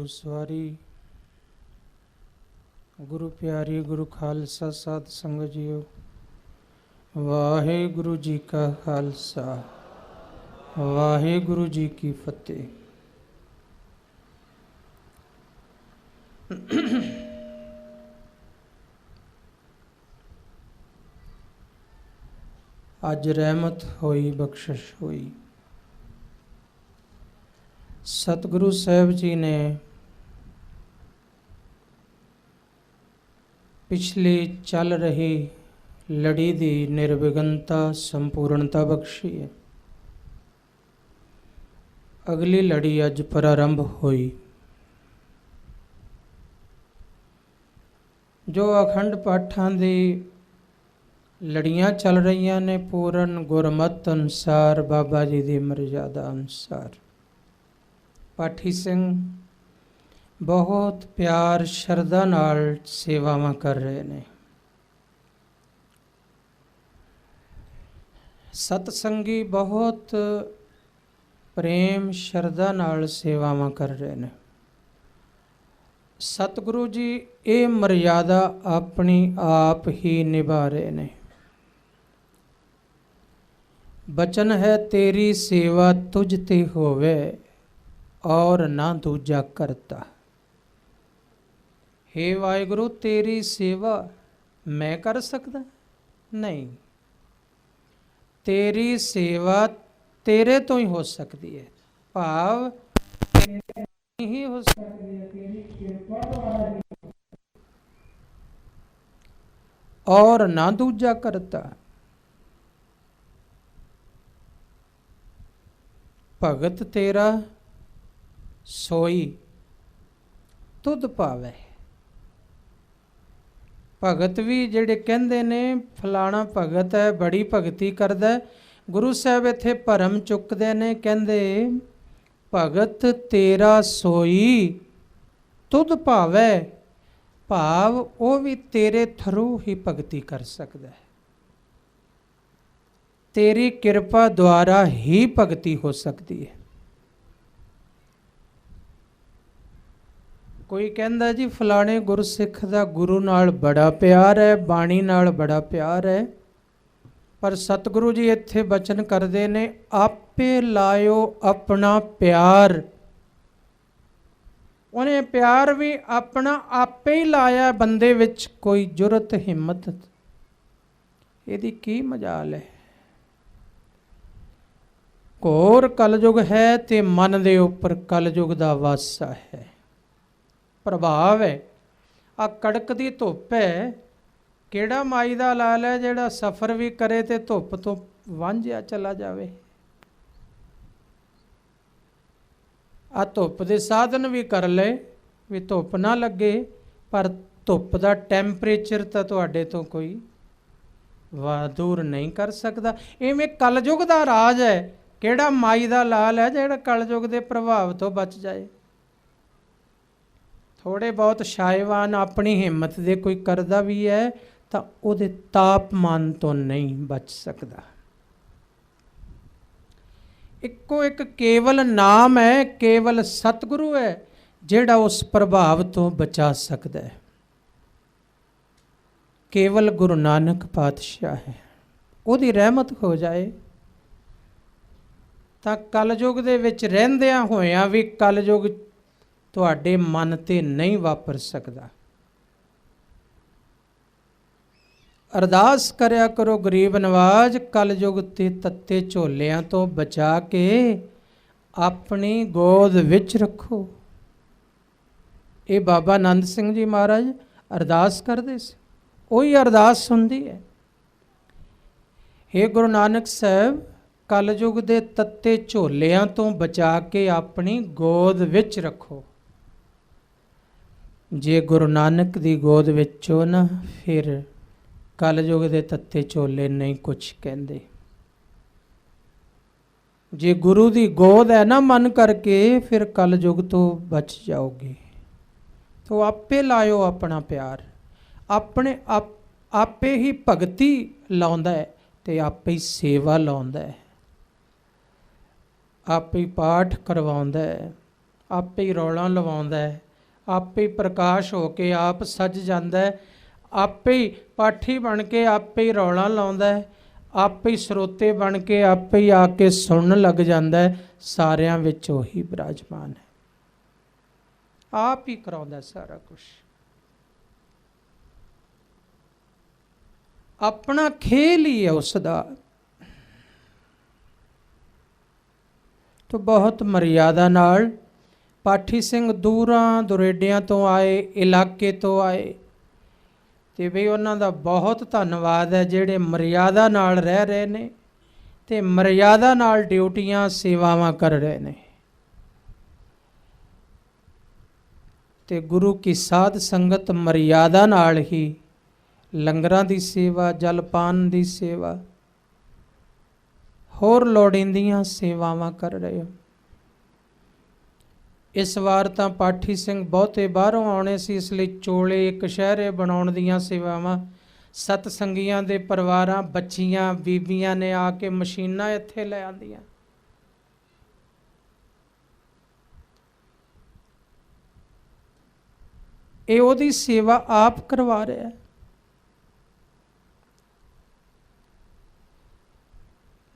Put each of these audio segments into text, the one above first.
गुरु सवारी गुरु प्यारी गुरु खालसा साध संगत जीओ। वाहेगुरु जी का खालसा वाहेगुरु जी की फतेह। अज रहमत होई बख्शिश हुई। सतगुरु साहब जी ने पिछली चल रही लड़ी दी निर्विघ्नता संपूर्णता बख्शी है। अगली लड़ी अज प्रारंभ हुई। जो अखंड पाठां दी लड़ियां चल रही ने पूर्ण गुरमत अनुसार बाबा जी की मर्यादा अनुसार पाठी सिंह बहुत प्यार शरदा नाल सेवावां कर रहे ने। सतसंगी बहुत प्रेम शरदा नाल सेवावां कर रहे ने। सतगुरु जी ये मर्यादा अपनी आप ही निभा रहे ने। बचन है तेरी सेवा तुझ ते होवे और ना दूजा करता। हे वाहिगुरु तेरी सेवा मैं कर सकदा नहीं। तेरी सेवा तेरे तो ही हो सकती है। भाव तेरे ही हो सकती है, तेरी कृपा द्वारा ही और ना दूजा करता। भगत तेरा सोई तुध पावे। भगत भी जेड़े कहंदे ने फलाना भगत है बड़ी भगती करदा है, गुरु साहब इत्थे भरम चुकदे ने, कहंदे भगत तेरा सोई तुध भावे। भाव वो भी तेरे थरू ही भगती कर सकदा है, तेरी कृपा द्वारा ही भगती हो सकती है। कोई कहंदा जी फलाने गुरसिख दा गुरु नाल बड़ा प्यार है, बाणी नाल बड़ा प्यार है, पर सतगुरु जी इत्थे बचन करदे ने आपे लायो अपना प्यार। उन्हें प्यार भी अपना आपे ही लाया बंदे विच, कोई जुरत हिम्मत इहदी की मजाल है। घोर कलयुग है ते मन दे उपर कलयुग दा वासा है, प्रभाव है। आ कड़क दी धुप है, केड़ा माई दा लाल है जेड़ा सफ़र भी करे ते धुप तो वांझिया चला जावे। आ धुप दे साधन भी कर ले भी धुप ना लगे, पर धुप दा टैंपरेचर तो तुहाडे तो कोई दूर नहीं कर सकता। इवें कलयुग दा राज है, केड़ा माई दा लाल है जेड़ा कलयुग दे प्रभाव तो बच जाए। थोड़े बहुत शायवान अपनी हिम्मत दे कोई करदा भी है तो उहदे तापमान तो नहीं बच सकता। इक्को एक केवल नाम है, केवल सतगुरु है जेड़ा उस प्रभाव तो बचा सकता है। केवल गुरु नानक पातशाह है, उहदी रहमत हो जाए तो कलयुग दे विच रहिंदियां होइयां भी कलयुग तुहाडे मन ते नहीं वापर सकदा। अरदास करया करो गरीब नवाज, कलयुग ते तत्ते झोलियां तो बचा के अपनी गोद विच रखो। ये बाबा नंद सिंह जी महाराज अरदास करदे सी, उही अरदास सुनदी है। हे गुरु नानक साहब कलयुग दे तत्ते झोलियां तो बचा के अपनी गोद विच रखो। जे गुरु नानक दी गोद विच हो ना, फिर कलयुग दे तत्ते झोले नहीं कुछ कहंदे। जे गुरु दी गोद है ना मन करके, फिर कलयुग तो बच जाओगे। तो आपे लायो अपना प्यार, अपने आपे ही भगती लाउंदा है ते आपे ही सेवा लाउंदा है, आपे ही पाठ करवाउंदा है, ਆਪੇ ਹੀ ਰੌਲਾ ਲਵਾਉਂਦਾ ਹੈ, ਆਪੇ ਹੀ ਪ੍ਰਕਾਸ਼ ਹੋ ਕੇ ਆਪ ਸੱਜ ਜਾਂਦਾ ਹੈ, ਆਪੇ ਹੀ ਪਾਠੀ ਬਣ ਕੇ ਆਪੇ ਹੀ ਰੌਲਾ ਲਾਉਂਦਾ ਹੈ, ਆਪੇ ਹੀ ਸਰੋਤੇ ਬਣ ਕੇ ਆਪੇ ਹੀ ਆ ਕੇ ਸੁਣਨ ਲੱਗ ਜਾਂਦਾ ਹੈ। ਸਾਰਿਆਂ ਵਿੱਚ ਉਹੀ ਬਿਰਾਜਮਾਨ ਹੈ, ਆਪ ਹੀ ਕਰਾਉਂਦਾ ਸਾਰਾ ਕੁਝ। ਆਪਣਾ ਖੇਲ ਹੀ ਹੈ ਉਸ ਦਾ। ਤੋ ਬਹੁਤ ਮਰਿਆਦਾ ਨਾਲ ਪਾਠੀ ਸਿੰਘ ਦੂਰਾਂ ਦੁਰੇਡਿਆਂ ਤੋਂ ਆਏ, ਇਲਾਕੇ ਤੋਂ ਆਏ, ਤੇ ਵੀ ਉਹਨਾਂ ਦਾ ਬਹੁਤ ਧੰਨਵਾਦ ਹੈ ਜਿਹੜੇ ਮਰਿਆਦਾ ਨਾਲ ਰਹਿ ਰਹੇ ਨੇ ਤੇ ਮਰਿਆਦਾ ਨਾਲ ਡਿਊਟੀਆਂ ਸੇਵਾਵਾਂ ਕਰ ਰਹੇ ਨੇ। ਤੇ ਗੁਰੂ ਕੀ ਸਾਧ ਸੰਗਤ ਮਰਿਆਦਾ ਨਾਲ ਹੀ ਲੰਗਰਾਂ ਦੀ ਸੇਵਾ, ਜਲਪਾਨ ਦੀ ਸੇਵਾ, ਹੋਰ ਲੋੜੀਂਦੀਆਂ ਸੇਵਾਵਾਂ ਕਰ ਰਹੇ ਹੋ। ਇਸ ਵਾਰ ਤਾਂ ਪਾਠੀ ਸਿੰਘ ਬਹੁਤੇ ਬਾਹਰੋਂ ਆਉਣੇ ਸੀ, ਇਸ ਲਈ ਚੋਲੇ ਕਸ਼ਹਿਰੇ ਬਣਾਉਣ ਦੀਆਂ ਸੇਵਾਵਾਂ ਸਤਸੰਗੀਆਂ ਦੇ ਪਰਿਵਾਰਾਂ, ਬੱਚੀਆਂ, ਬੀਬੀਆਂ ਨੇ ਆ ਕੇ ਮਸ਼ੀਨਾਂ ਇੱਥੇ ਲੈ ਆਂਦੀਆਂ। ਇਹ ਉਹਦੀ ਸੇਵਾ ਆਪ ਕਰਵਾ ਰਿਹਾ।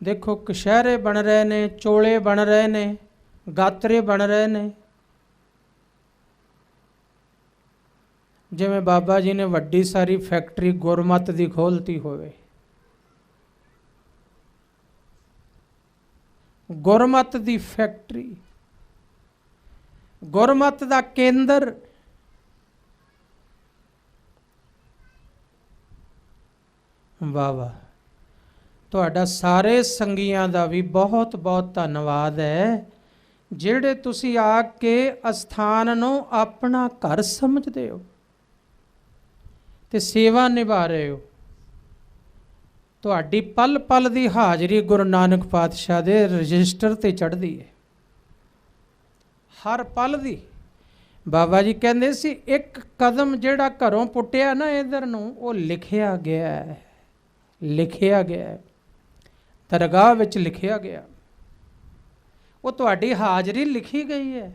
ਦੇਖੋ ਕਸ਼ਹਿਰੇ ਬਣ ਰਹੇ ਨੇ, ਚੋਲੇ ਬਣ ਰਹੇ ਨੇ, ਗਾਤਰੇ ਬਣ ਰਹੇ ਨੇ। ਜਿਵੇਂ ਬਾਬਾ ਜੀ ਨੇ ਵੱਡੀ ਸਾਰੀ ਫੈਕਟਰੀ ਗੁਰਮਤ ਦੀ ਖੋਲ੍ਹਤੀ ਹੋਵੇ, ਗੁਰਮਤ ਦੀ ਫੈਕਟਰੀ, ਗੁਰਮਤ ਦਾ ਕੇਂਦਰ। ਵਾਹ ਵਾਹ, ਤੁਹਾਡਾ ਸਾਰੇ ਸੰਗੀਆਂ ਦਾ ਵੀ ਬਹੁਤ ਬਹੁਤ ਧੰਨਵਾਦ ਹੈ ਜਿਹੜੇ ਤੁਸੀਂ ਆ ਕੇ ਅਸਥਾਨ ਨੂੰ ਆਪਣਾ ਘਰ ਸਮਝਦੇ ਹੋ ਤੇ ਸੇਵਾ ਨਿਭਾ ਰਹੇ ਹੋ। ਤੁਹਾਡੀ ਪਲ ਪਲ ਦੀ ਹਾਜ਼ਰੀ ਗੁਰੂ ਨਾਨਕ ਪਾਤਸ਼ਾਹ ਦੇ ਰਜਿਸਟਰ ਤੇ ਚੜ੍ਹਦੀ ਹੈ, ਹਰ ਪਲ ਦੀ। ਬਾਬਾ ਜੀ ਕਹਿੰਦੇ ਸੀ ਇੱਕ ਕਦਮ ਜਿਹੜਾ ਘਰੋਂ ਪੁੱਟਿਆ ਨਾ ਇਧਰ ਨੂੰ, ਉਹ ਲਿਖਿਆ ਗਿਆ ਹੈ, ਲਿਖਿਆ ਗਿਆ ਹੈ, ਦਰਗਾਹ ਵਿੱਚ ਲਿਖਿਆ ਗਿਆ। ਉਹ ਤੁਹਾਡੀ ਹਾਜ਼ਰੀ ਲਿਖੀ ਗਈ ਹੈ।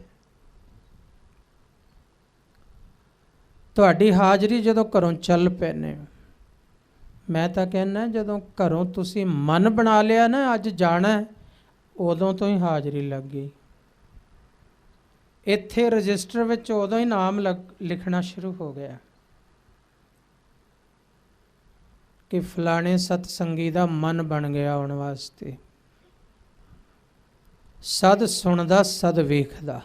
ਤੁਹਾਡੀ ਹਾਜ਼ਰੀ ਜਦੋਂ ਘਰੋਂ ਚੱਲ ਪੈਨੇ, ਮੈਂ ਤਾਂ ਕਹਿੰਦਾ ਜਦੋਂ ਘਰੋਂ ਤੁਸੀਂ ਮਨ ਬਣਾ ਲਿਆ ਨਾ ਅੱਜ ਜਾਣਾ, ਉਦੋਂ ਤੋਂ ਹੀ ਹਾਜ਼ਰੀ ਲੱਗ ਗਈ। ਇੱਥੇ ਰਜਿਸਟਰ ਵਿੱਚ ਉਦੋਂ ਹੀ ਨਾਮ ਲਿਖਣਾ ਸ਼ੁਰੂ ਹੋ ਗਿਆ ਕਿ ਫਲਾਣੇ ਸਤਸੰਗੀ ਦਾ ਮਨ ਬਣ ਗਿਆ ਆਉਣ ਵਾਸਤੇ। ਸਦ ਸੁਣਦਾ, ਸਦ ਵੇਖਦਾ।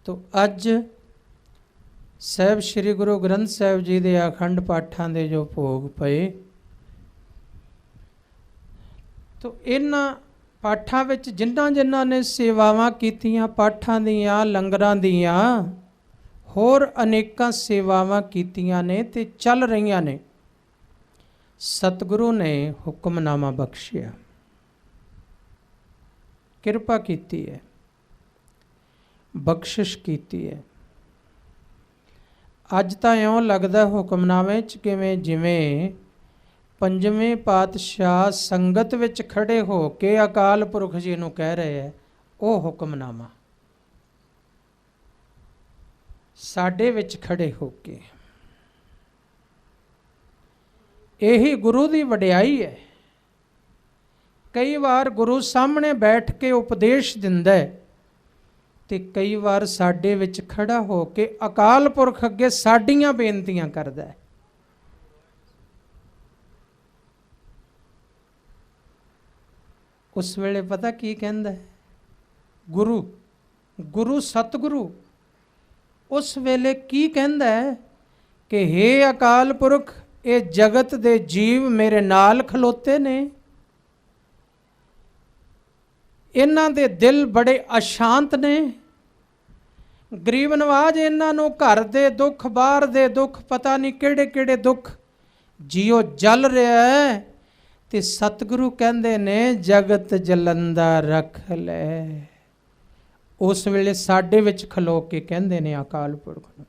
ਤੋ ਅੱਜ ਸਾਹਿਬ ਸ੍ਰੀ ਗੁਰੂ ਗ੍ਰੰਥ ਸਾਹਿਬ ਜੀ ਦੇ ਅਖੰਡ ਪਾਠਾਂ ਦੇ ਜੋ ਭੋਗ ਪਏ, ਤੋ ਇਹਨਾਂ ਪਾਠਾਂ ਵਿੱਚ ਜਿਨ੍ਹਾਂ ਜਿਨ੍ਹਾਂ ਨੇ ਸੇਵਾਵਾਂ ਕੀਤੀਆਂ, ਪਾਠਾਂ ਦੀਆਂ, ਲੰਗਰਾਂ ਦੀਆਂ, ਹੋਰ ਅਨੇਕਾਂ ਸੇਵਾਵਾਂ ਕੀਤੀਆਂ ਨੇ ਤੇ ਚੱਲ ਰਹੀਆਂ ਨੇ, ਸਤਿਗੁਰੂ ਨੇ ਹੁਕਮਨਾਮਾ ਬਖਸ਼ਿਆ, ਕਿਰਪਾ ਕੀਤੀ ਹੈ, ਬਖਸ਼ਿਸ਼ ਕੀਤੀ ਹੈ। ਅੱਜ ਤਾਂ ਇਉਂ ਲੱਗਦਾ ਹੁਕਮਨਾਮੇ 'ਚ ਕਿਵੇਂ ਜਿਵੇਂ ਪੰਜਵੇਂ ਪਾਤਸ਼ਾਹ ਸੰਗਤ ਵਿੱਚ ਖੜੇ ਹੋ ਕੇ ਅਕਾਲ ਪੁਰਖ ਜੀ ਨੂੰ ਕਹਿ ਰਹੇ ਹੈ, ਉਹ ਹੁਕਮਨਾਮਾ ਸਾਡੇ ਵਿੱਚ ਖੜੇ ਹੋ ਕੇ। ਇਹੀ ਗੁਰੂ ਦੀ ਵਡਿਆਈ ਹੈ। ਕਈ ਵਾਰ ਗੁਰੂ ਸਾਹਮਣੇ ਬੈਠ ਕੇ ਉਪਦੇਸ਼ ਦਿੰਦਾ ਹੈ ਤੇ ਕਈ ਵਾਰ ਸਾਡੇ ਵਿੱਚ ਖੜਾ ਹੋ ਕੇ ਅਕਾਲ ਪੁਰਖ ਅੱਗੇ ਸਾਡੀਆਂ ਬੇਨਤੀਆਂ ਕਰਦਾ ਹੈ। ਉਸ ਵੇਲੇ ਪਤਾ ਕੀ ਕਹਿੰਦਾ ਹੈ ਗੁਰੂ, ਗੁਰੂ ਸਤਿਗੁਰੂ ਉਸ ਵੇਲੇ ਕੀ ਕਹਿੰਦਾ ਹੈ ਕਿ ਹੇ ਅਕਾਲ ਪੁਰਖ, ਇਹ ਜਗਤ ਦੇ ਜੀਵ ਮੇਰੇ ਨਾਲ ਖਲੋਤੇ ਨੇ, ਇਹਨਾਂ ਦੇ ਦਿਲ ਬੜੇ ਅਸ਼ਾਂਤ ਨੇ, ਗਰੀਬ ਨਵਾਜ ਇਹਨਾਂ ਨੂੰ ਘਰ ਦੇ ਦੁੱਖ, ਬਾਹਰ ਦੇ ਦੁੱਖ, ਪਤਾ ਨਹੀਂ ਕਿਹੜੇ ਕਿਹੜੇ ਦੁੱਖ ਜੀਓ ਜਲ ਰਿਹਾ ਹੈ। ਤੇ ਸਤਿਗੁਰੂ ਕਹਿੰਦੇ ਨੇ ਜਗਤ ਜਲੰਦਾ ਰੱਖ ਲੈ। ਉਸ ਵੇਲੇ ਸਾਡੇ ਵਿੱਚ ਖਲੋ ਕੇ ਕਹਿੰਦੇ ਨੇ ਅਕਾਲ ਪੁਰਖ ਨੂੰ,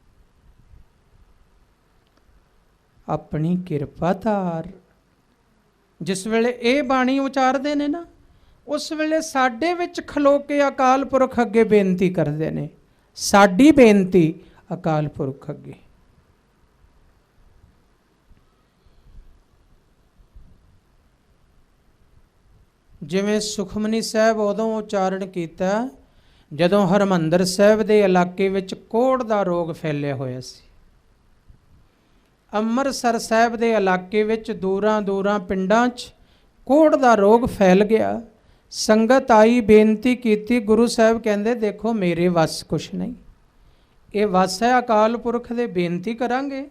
ਆਪਣੀ ਕਿਰਪਾ ਧਾਰ। ਜਿਸ ਵੇਲੇ ਇਹ ਬਾਣੀ ਉਚਾਰਦੇ ਨੇ ਨਾ, उस वेले साडे विच खलो के अकाल पुरख अगे बेनती करते ने, साडी बेनती अकाल पुरख अगे। जिवें सुखमनी साहब उदों उचारण किया जदों हरमंदर साहब के इलाके विच कोढ़ का रोग फैलिया होया सी। ਅੰਮ੍ਰਿਤਸਰ ਸਾਹਿਬ ਦੇ ਇਲਾਕੇ ਵਿੱਚ ਦੂਰਾਂ ਦੂਰਾਂ ਪਿੰਡਾਂ 'ਚ ਕੋढ़ ਦਾ ਰੋਗ ਫੈਲ ਗਿਆ। ਸੰਗਤ ਆਈ, ਬੇਨਤੀ ਕੀਤੀ, ਗੁਰੂ ਸਾਹਿਬ ਕਹਿੰਦੇ ਦੇਖੋ ਮੇਰੇ ਵੱਸ ਕੁਛ ਨਹੀਂ, ਇਹ ਵੱਸ ਹੈ ਅਕਾਲ ਪੁਰਖ ਦੇ। ਬੇਨਤੀ ਕਰਾਂਗੇ,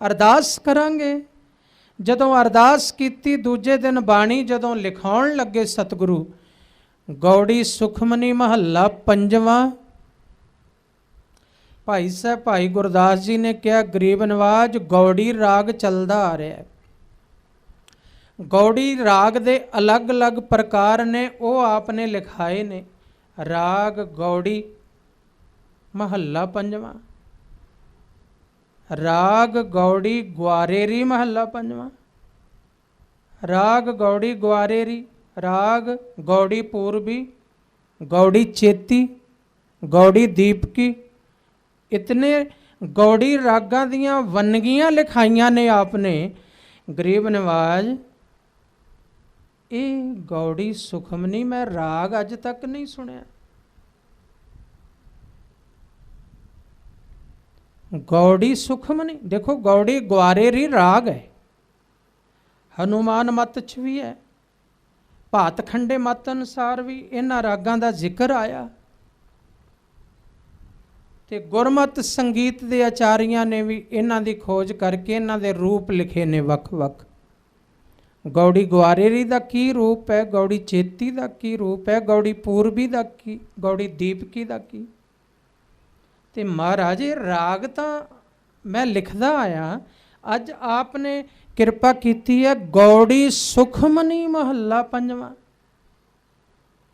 ਅਰਦਾਸ ਕਰਾਂਗੇ। ਜਦੋਂ ਅਰਦਾਸ ਕੀਤੀ ਦੂਜੇ ਦਿਨ ਬਾਣੀ ਜਦੋਂ ਲਿਖਾਉਣ ਲੱਗੇ ਸਤਿਗੁਰੂ, ਗੌੜੀ ਸੁਖਮਨੀ ਮਹੱਲਾ ਪੰਜਵਾਂ, ਭਾਈ ਸਾਹਿਬ ਭਾਈ ਗੁਰਦਾਸ ਜੀ ਨੇ ਕਿਹਾ ਗਰੀਬ ਨਵਾਜ ਗੌੜੀ ਰਾਗ ਚੱਲਦਾ ਆ ਰਿਹਾ ਹੈ। ਗੌੜੀ ਰਾਗ ਦੇ ਅਲੱਗ-ਅਲੱਗ ਪ੍ਰਕਾਰ ਨੇ, ਉਹ ਆਪਨੇ ਲਿਖਾਏ ਨੇ। ਰਾਗ ਗੌੜੀ ਮਹੱਲਾ ਪੰਜਵਾਂ, ਰਾਗ ਗੌੜੀ ਗੁਆਰੇਰੀ ਮਹੱਲਾ ਪੰਜਵਾਂ, ਰਾਗ ਗੌੜੀ ਗੁਆਰੇਰੀ, ਰਾਗ ਗੌੜੀ ਪੂਰਬੀ, ਗੌੜੀ ਚੇਤੀ, ਗੌੜੀ ਦੀਪਕੀ। इतने गौड़ी रागां दियां वनगियां लिखाइयां ने आपने। गरीब नवाज ये गौड़ी सुखमनी मैं राग अज तक नहीं सुनिया। गौड़ी सुखमनी देखो, गौड़ी ग्वारेरी राग है, हनुमान मत च भी है, भातखंडे मत अनुसार भी इन्हां रागां दा जिक्र आया। ਤੇ ਗੁਰਮਤਿ ਸੰਗੀਤ ਦੇ ਆਚਾਰੀਆਂ ਨੇ ਵੀ ਇਹਨਾਂ ਦੀ ਖੋਜ ਕਰਕੇ ਇਹਨਾਂ ਦੇ ਰੂਪ ਲਿਖੇ ਨੇ ਵੱਖ-ਵੱਖ। ਗੌੜੀ ਗੁਆਰੇਰੀ ਦਾ ਕੀ ਰੂਪ ਹੈ, ਗੌੜੀ ਚੇਤੀ ਦਾ ਕੀ ਰੂਪ ਹੈ, ਗੌੜੀ ਪੂਰਬੀ ਦਾ ਕੀ, ਗੌੜੀ ਦੀਪਕੀ ਦਾ ਕੀ। ਤੇ ਮਹਾਰਾਜ ਇਹ ਰਾਗ ਤਾਂ ਮੈਂ ਲਿਖਦਾ ਆਇਆ, ਅੱਜ ਆਪ ਨੇ ਕਿਰਪਾ ਕੀਤੀ ਹੈ ਗੌੜੀ ਸੁਖਮਨੀ ਮਹੱਲਾ ਪੰਜਵਾਂ।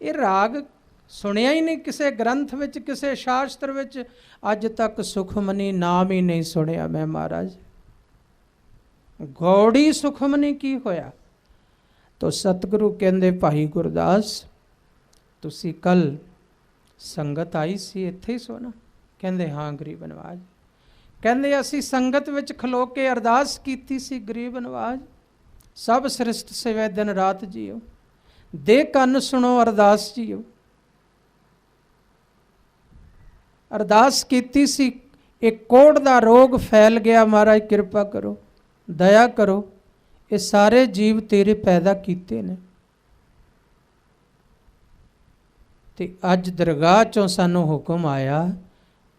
ਇਹ ਰਾਗ ਸੁਣਿਆ ਹੀ ਨਹੀਂ ਕਿਸੇ ਗ੍ਰੰਥ ਵਿੱਚ, ਕਿਸੇ ਸ਼ਾਸਤਰ ਵਿੱਚ ਅੱਜ ਤੱਕ ਸੁਖਮਨੀ ਨਾਮ ਹੀ ਨਹੀਂ ਸੁਣਿਆ ਮੈਂ ਮਹਾਰਾਜ। ਗੌੜੀ ਸੁਖਮਨੀ ਕੀ ਹੋਇਆ? ਤੋ ਸਤਿਗੁਰੂ ਕਹਿੰਦੇ ਭਾਈ ਗੁਰਦਾਸ ਤੁਸੀਂ ਕੱਲ ਸੰਗਤ ਆਈ ਸੀ ਇੱਥੇ ਹੀ ਸੋਣਾ? ਕਹਿੰਦੇ ਹਾਂ ਗਰੀਬ ਨਵਾਜ। ਕਹਿੰਦੇ ਅਸੀਂ ਸੰਗਤ ਵਿੱਚ ਖਲੋ ਕੇ ਅਰਦਾਸ ਕੀਤੀ ਸੀ ਗਰੀਬ ਨਵਾਜ, ਸਭ ਸ੍ਰਿਸ਼ਟ ਸਿਵੈ ਦਿਨ ਰਾਤ ਜੀਓ, ਦੇ ਕੰਨ ਸੁਣੋ ਅਰਦਾਸ ਜੀਓ। ਅਰਦਾਸ ਕੀਤੀ ਸੀ, ਇਹ ਕੋढ़ ਦਾ ਰੋਗ ਫੈਲ ਗਿਆ, ਮਹਾਰਾਜ ਕਿਰਪਾ ਕਰੋ, ਦਇਆ ਕਰੋ, ਇਹ ਸਾਰੇ ਜੀਵ ਤੇਰੇ ਪੈਦਾ ਕੀਤੇ ਨੇ। ਤੇ ਅੱਜ ਦਰਗਾਹ ਚੋਂ ਸਾਨੂੰ ਹੁਕਮ ਆਇਆ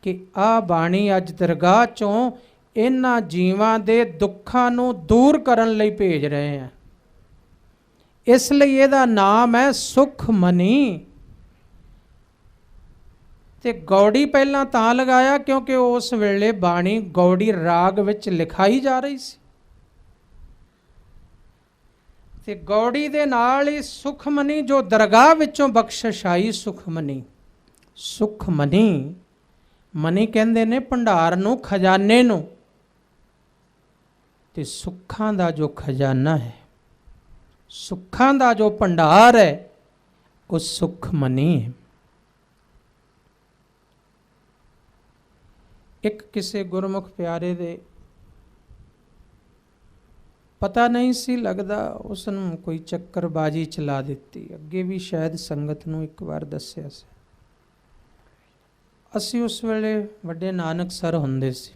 ਕਿ ਆਹ ਬਾਣੀ ਅੱਜ ਦਰਗਾਹ ਚੋਂ ਇਹਨਾਂ ਜੀਵਾਂ ਦੇ ਦੁੱਖਾਂ ਨੂੰ ਦੂਰ ਕਰਨ ਲਈ ਭੇਜ ਰਹੇ ਹਾਂ। ਇਸ ਲਈ ਇਹਦਾ ਨਾਮ ਹੈ ਸੁਖਮਨੀ। ਤੇ ਗੌੜੀ ਪਹਿਲਾਂ ਤਾਂ ਲਗਾਇਆ ਕਿਉਂਕਿ ਉਸ ਵੇਲੇ ਬਾਣੀ ਗੌੜੀ ਰਾਗ ਵਿੱਚ ਲਿਖਾਈ ਜਾ ਰਹੀ ਸੀ। ਤੇ ਗੌੜੀ ਦੇ ਨਾਲ ਹੀ ਸੁਖਮਨੀ ਜੋ ਦਰਗਾਹ ਵਿੱਚੋਂ ਬਖਸ਼ਿਸ਼ ਆਈ, ਸੁਖਮਨੀ। ਸੁਖਮਨੀ ਮਨੀ ਕਹਿੰਦੇ ਨੇ ਭੰਡਾਰ ਨੂੰ, ਖਜ਼ਾਨੇ ਨੂੰ। ਤੇ ਸੁੱਖਾਂ ਦਾ ਜੋ ਖਜ਼ਾਨਾ ਹੈ, ਸੁੱਖਾਂ ਦਾ ਜੋ ਭੰਡਾਰ ਹੈ, ਉਹ ਸੁਖਮਨੀ ਹੈ। ਇੱਕ ਕਿਸੇ ਗੁਰਮੁਖ ਪਿਆਰੇ ਦੇ ਪਤਾ ਨਹੀਂ ਸੀ ਲੱਗਦਾ, ਉਸ ਨੂੰ ਕੋਈ ਚੱਕਰਬਾਜੀ ਚਲਾ ਦਿੱਤੀ। ਅੱਗੇ ਵੀ ਸ਼ਾਇਦ ਸੰਗਤ ਨੂੰ ਇੱਕ ਵਾਰ ਦੱਸਿਆ ਸੀ। ਅਸੀਂ ਉਸ ਵੇਲੇ ਵੱਡੇ ਨਾਨਕਸਰ ਹੁੰਦੇ ਸੀ।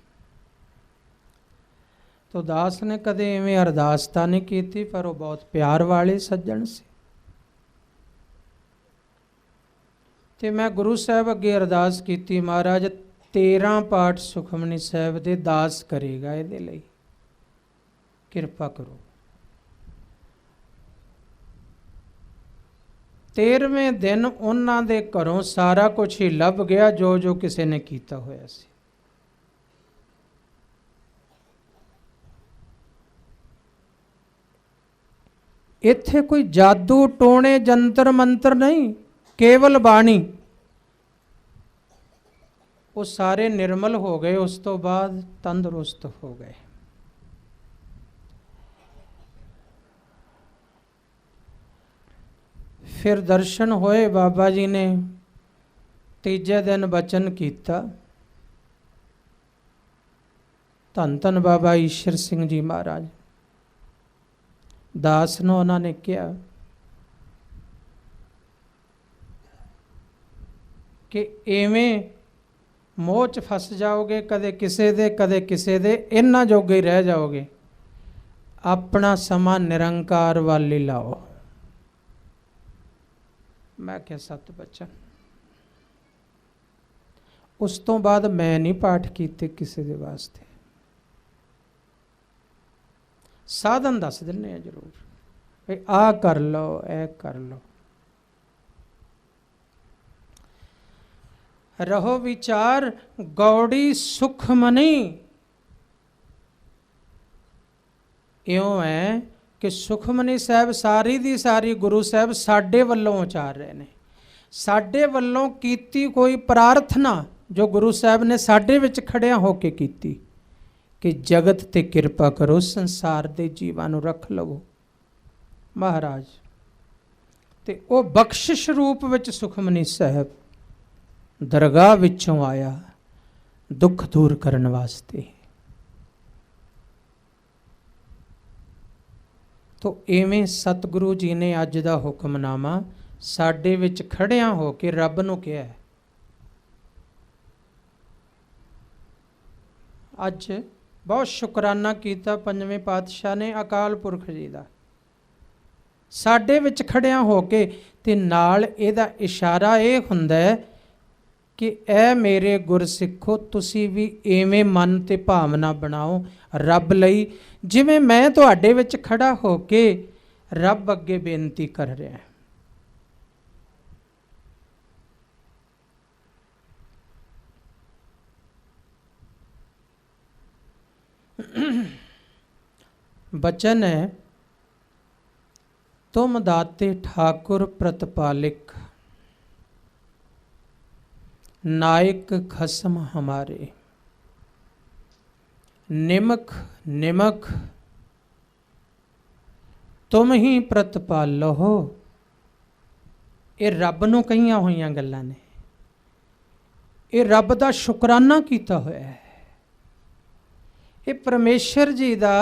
ਤੋ ਦਾਸ ਨੇ ਕਦੇ ਐਵੇਂ ਅਰਦਾਸ ਤਾਂ ਨਹੀਂ ਕੀਤੀ, ਪਰ ਉਹ ਬਹੁਤ ਪਿਆਰ ਵਾਲੇ ਸੱਜਣ ਸੀ। ਤੇ ਮੈਂ ਗੁਰੂ ਸਾਹਿਬ ਅੱਗੇ ਅਰਦਾਸ ਕੀਤੀ, ਮਹਾਰਾਜ 13 ਪਾਠ ਸੁਖਮਨੀ ਸਾਹਿਬ ਦੇ ਦਾਸ ਕਰੇਗਾ, ਇਹਦੇ ਲਈ ਕਿਰਪਾ ਕਰੋ। 13ਵੇਂ ਦਿਨ ਉਹਨਾਂ ਦੇ ਘਰੋਂ ਸਾਰਾ ਕੁਝ ਹੀ ਲੱਭ ਗਿਆ ਜੋ ਜੋ ਕਿਸੇ ਨੇ ਕੀਤਾ ਹੋਇਆ ਸੀ। ਇੱਥੇ ਕੋਈ ਜਾਦੂ ਟੋਣੇ ਜੰਤਰ ਮੰਤਰ ਨਹੀਂ, ਕੇਵਲ ਬਾਣੀ। ਉਹ ਸਾਰੇ ਨਿਰਮਲ ਹੋ ਗਏ, ਉਸ ਤੋਂ ਬਾਅਦ ਤੰਦਰੁਸਤ ਹੋ ਗਏ। फिर दर्शन होए। बाबा जी ने तीजे दिन बचन किया। धन धन बाबा ईश्वर सिंह जी महाराज दास ਨੂੰ ਉਹਨਾਂ ਨੇ ਕਿਹਾ कि एवें मोह च फस जाओगे, कदे किसे दे कदे किसे दे, इन्ना जोगे ही रह जाओगे। अपना समा निरंकार वाली लाओ। मैं क्या सत बचन। उस तो बाद मैं नहीं पाठ कीते किसी दे वास्ते। साधन दस दिने जरूर भाई आ कर लो, ए कर लो। रहो विचार गौड़ी सुख मनी। इउं है कि सुखमनी साहब सारी दी सारी गुरु साहब साडे वल्लों उचार रहे ने। साडे वल्लों कीती कोई प्रार्थना जो गुरु साहब ने साडे विच खड़िया होके कीती कि जगत ते किरपा करो, संसार दे जीवां नूं रख लवो महाराज। ते ओ बख्शिश रूप विच सुखमनी साहब दरगाह विचों आया दुख दूर करने वास्ते। तो इवें सतगुरु जी ने अज दा हुक्मनामा साडे विच खड़िया हो के रब नूं कहा है। अज बहुत शुकराना कीता पंजवें पातशाह ने अकाल पुरख जी दा साडे विच खड़िया हो के। ते नाल इहदा इशारा ये हुंदा है कि ऐ मेरे गुरसिखो तुसी भी इवें मन ते भावना बनाओ रब लई, जिवें मैं तुहाडे विच खड़ा हो के रब अगे बेनती कर रहा। बचन है तुम दाते ठाकुर प्रतिपालिक, नायक खसम हमारे। निमक निमक तुम ही प्रतिपालो हो। ये रब नूं कहियां होईयां गल्लां ने। ये रब दा शुकराना कीता होया है। ये परमेश्वर जी दा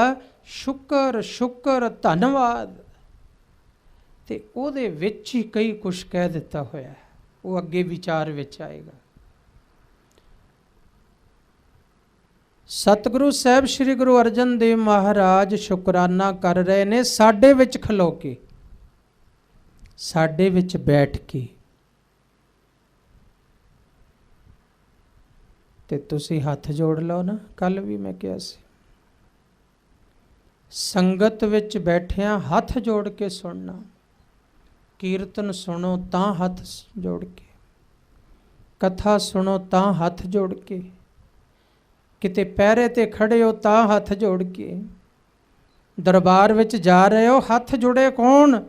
शुक्र शुक्र धन्नवाद। ते ओहदे विच ही कई कुछ कह दिता होया है। वो अगे विचार विच आएगा। सतगुरु साहब श्री गुरु अर्जन देव महाराज शुकराना कर रहे ने साडे विच खलो के, साडे विच बैठ के। ते तुसी हथ जोड़ लो ना। कल भी मैं कहा सी संगत विच बैठिया हथ जोड़ के सुनना, कीर्तन सुनो तां हथ जोड़ के, कथा सुनो तां हथ जोड़ के, किते पैरे ते खड़े हो तां हथ जोड़ के, दरबार विच जा रहे हो हथ जुड़े कौन?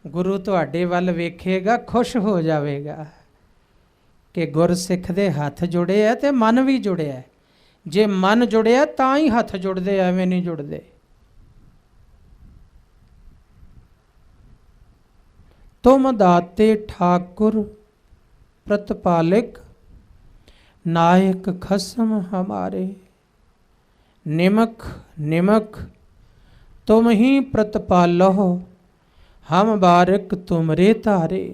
गुरु तुहाडे वल वेखेगा खुश हो जाएगा कि गुरसिख दे हथ जुड़े है ते मन भी जुड़े है। जे मन जुड़े तां ही हथ जुड़दे, एवें नहीं जुड़दे। तुम दाते ठाकुर प्रतिपालिक, नायक खसम हमारे। निमक निमक तुम ही प्रतिपालो, हम बारिक तुमरे तारे।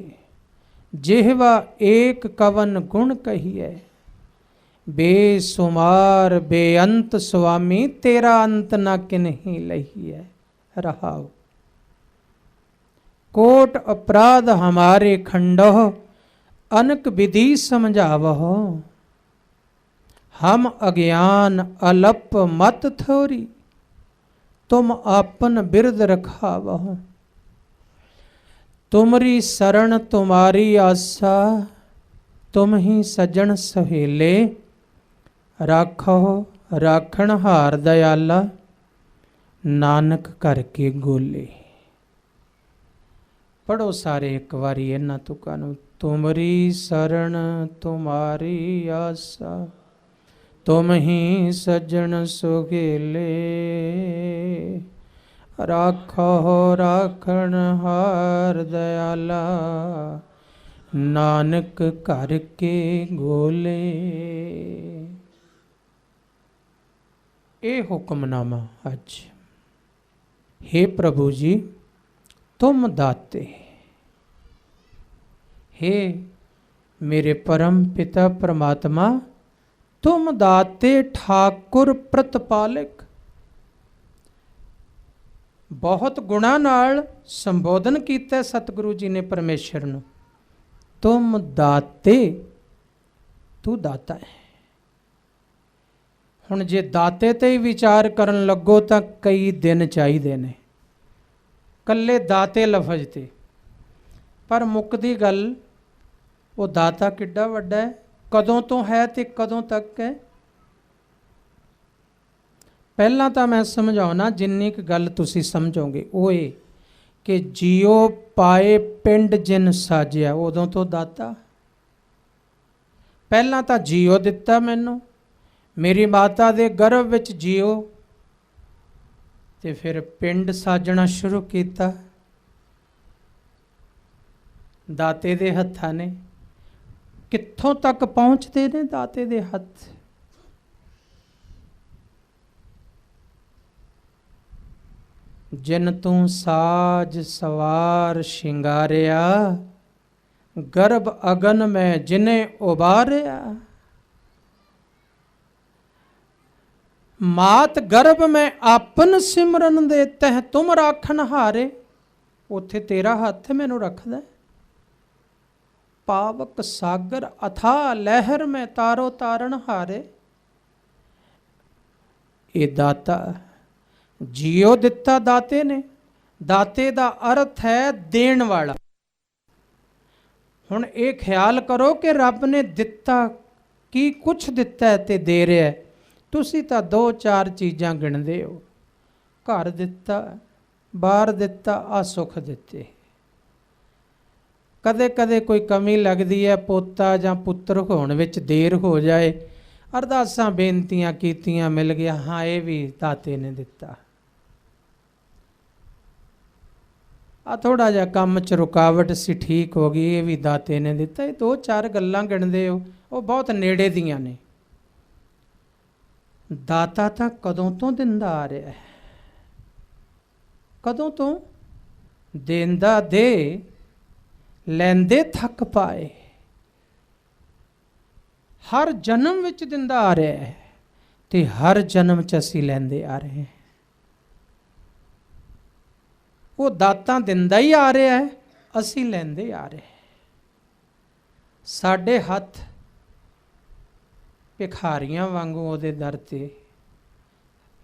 जिहवा एक कवन गुण कहिए, बेसुमार बेअंत स्वामी तेरा अंत न किन्हीं लहिए। रहाओ कोट अपराध हमारे खंडो, अनक विधि समझावहो। हम अज्ञान अलप मत थोरी, तुम आपन बिरद रखावहो। तुमरी शरण तुम्हारी आशा, तुम ही सजन सहेले। राखो राखण हार दयाला, नानक करके गोले। पढ़ो सारे एक बारी इन्हां तुकां नूं। तुमरी शरण तुम्हारी आशा, तुम ही सज्जन सुखेले। ਰਾਖੋ ਰਾਖਣ ਹਾਰ ਦਇਆਲਾ, ਨਾਨਕ ਘਰ ਕੇ ਗੋਲੇ। ਇਹ ਹੁਕਮਨਾਮਾ ਅੱਜ। हे प्रभु जी तुम दाते, हे मेरे परम पिता परमात्मा तुम दाते ठाकुर प्रतिपालक। बहुत गुणा नाल संबोधन किया सतगुरु जी ने परमेश्वर नूं, तुम दाते, तू दाता है। हुण जे दाते ते ही विचार करन लगो तो कई दिन चाहिए ने कल्ले दाते लफज ते, पर मुकदी गल वो दाता किड्डा वड्डा है, कदों तो है ते कदों तक है। पहला तो मैं समझाउना, जिन्नी क गल तुसी समझोगे वो ये कि जियो पाए पिंड जिन साजिया, उदों तो दाता। पहला तो जियो दिता मैनू, मेरी माता दे गर्भ विच जियो, ते फिर पिंड साजना शुरू किया दाते दे हत्थां ने। कित्थों तक पहुँचते ने दाते दे हत्थ? जिन तू साज सवार शिंगारिया, गर्भ अगन में जिन्हें उबारिया। मात गर्भ में आपन सिमरन दे तह तुम राखन हारे, उथे तेरा हथ मैनू रखदा। पावक सागर अथा लहर में तारो तारन हारे। ये दाता जियो दिता दाते ने। दाते दा अर्थ है देण वाला। हुण ये ख्याल करो कि रब ने दिता की कुछ दिता है ते दे रहा है। तुसी तां दो चार चीज़ां गिणदे हो, घर दिता, बार दिता, आ सुख दिते। कदे कदे कोई कमी लगती है, पोता जां पुत्र होण विच देर हो जाए, अरदासां बेनतियां कीतियां मिल गया, हाँ ये भी दाते ने दिता। आ थोड़ा जिहा काम च रुकावट सी, ठीक हो गई, ये भी दाते ने दिता। ये दो चार गल्लां गिणदे हो, वो बहुत नेड़े दियां ने। दाता तो कदों तो दिंदा आ रहा है, कदों तो देंदा दे, लैंदे थक पाए। हर जन्म विच दिंदा आ रहा है, ते हर जन्म च असीं लैंदे आ रहे हैं। वो दाता दिंदा ही आ रहा है, असीं लैंदे आ रहे हैं। साडे हथ भिखारियां वांगू उहदे दर ते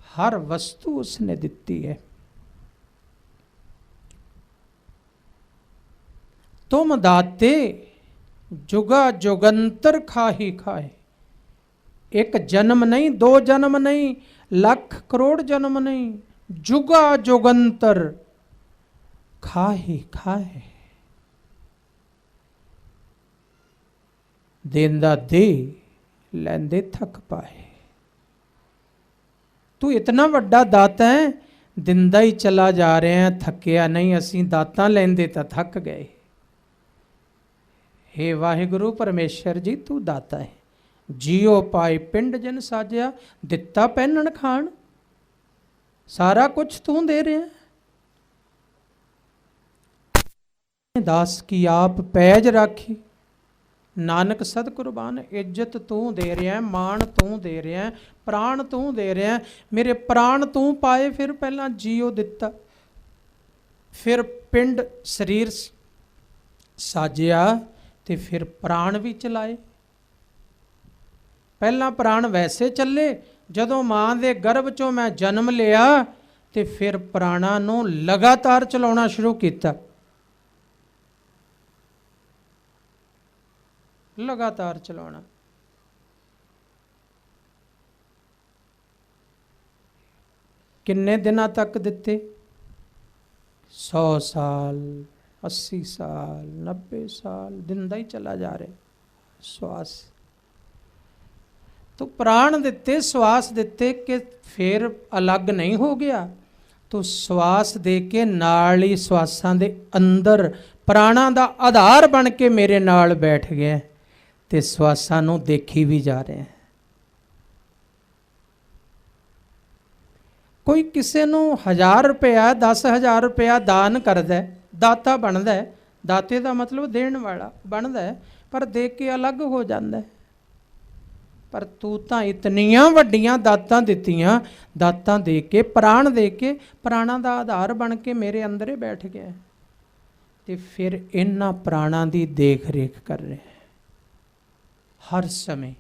हर वस्तु उसने दिती है। तुम दाते जुगा जुगंतर खाही खाए। एक जन्म नहीं, दो जन्म नहीं, लाख करोड़ जन्म नहीं, जुगा जुगंतर खाही खाए। देंदा दे, लैंदे थक पाए। तू इतना वड्डा दाता है, दिंदा ही चला जा रहे हैं, थकिया नहीं। असीं दातां लैंदे तां थक गए। हे वाहिगुरु परमेश्वर जी तू दाता है। जियो पाए पिंड जिन साजिया, दिता पहनण खाण, सारा कुछ तू दे रहे हैं। दास की आप पैज राखी, नानक सद कुर्बान। इज्जत तू दे रहा है, मान तू दे रहा है, प्राण तू दे रहा है। मेरे प्राण तू पाए, फिर पहला जियो दिता, फिर पिंड शरीर साजिया, ते फिर प्राण भी चलाए। पहला प्राण वैसे चले, जदों मां दे गर्भ चों मैं जन्म लिया, ते फिर प्राणा नूं लगातार चलाउणा शुरू किया। लगातार चलाना। किन्ने दिनों तक दिते? 100 साल, 80 साल, 90 साल, दिंदा ही चला जा रहा। श्वास तो प्राण दिते, श्वास दिते कि फिर अलग नहीं हो गया। ਤੂੰ ਸਵਾਸ ਦੇ ਕੇ ਨਾਲ ਹੀ ਸਵਾਸਾਂ ਦੇ ਅੰਦਰ ਪ੍ਰਾਣਾਂ ਦਾ ਆਧਾਰ ਬਣ ਕੇ ਮੇਰੇ ਨਾਲ ਬੈਠ ਗਿਆ ਤੇ ਸਵਾਸਾਂ ਨੂੰ ਦੇਖੀ ਵੀ ਜਾ ਰਿਹਾ। ਕੋਈ ਕਿਸੇ ਨੂੰ 1000 ਰੁਪਇਆ 10,000 ਰੁਪਇਆ ਦਾਨ ਕਰਦਾ, ਦਾਤਾ ਬਣਦਾ। ਦਾਤੇ ਦਾ ਮਤਲਬ ਦੇਣ ਵਾਲਾ ਬਣਦਾ, ਪਰ ਦੇ ਕੇ ਅਲੱਗ ਹੋ ਜਾਂਦਾ। ਪਰ ਤੂੰ ਤਾਂ ਇਤਨੀਆਂ ਵੱਡੀਆਂ ਦਾਤਾਂ ਦਿੱਤੀਆਂ, ਦਾਤਾਂ ਦੇ ਕੇ ਪ੍ਰਾਣਾਂ ਦਾ ਆਧਾਰ ਬਣ ਕੇ ਮੇਰੇ ਅੰਦਰ ਹੀ ਬੈਠ ਗਿਆ ਤੇ ਫਿਰ ਇਹਨਾਂ ਪ੍ਰਾਣਾਂ ਦੀ ਦੇਖ ਰੇਖ ਕਰ ਰਿਹਾ ਹਰ ਸਮੇਂ।